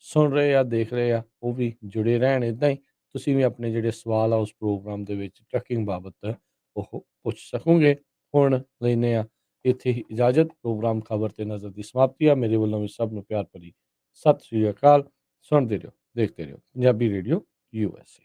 ਸੁਣ ਰਹੇ ਆ, ਦੇਖ ਰਹੇ ਆ, ਉਹ ਵੀ ਜੁੜੇ ਰਹਿਣ ਇੱਦਾਂ ਹੀ। ਤੁਸੀਂ ਵੀ ਆਪਣੇ ਜਿਹੜੇ ਸਵਾਲ ਆ ਉਸ ਪ੍ਰੋਗਰਾਮ ਦੇ ਵਿੱਚ ਟਰੱਕਿੰਗ ਬਾਬਤ ਉਹ ਪੁੱਛ ਸਕੋਗੇ। ਹੁਣ ਲੈਂਦੇ ਆ ਇੱਥੇ ਹੀ ਇਜਾਜ਼ਤ। ਪ੍ਰੋਗਰਾਮ ਖਬਰ ਤੇ ਨਜ਼ਰ ਦੀ ਸਮਾਪਤੀ ਆ। ਮੇਰੇ ਵੱਲੋਂ ਵੀ ਸਭ ਨੂੰ ਪਿਆਰ ਭਰੀ ਸਤਿ ਸ੍ਰੀ ਅਕਾਲ। ਸੁਣਦੇ ਰਹੋ, ਦੇਖਦੇ ਰਹੋ ਪੰਜਾਬੀ ਰੇਡੀਓ USA।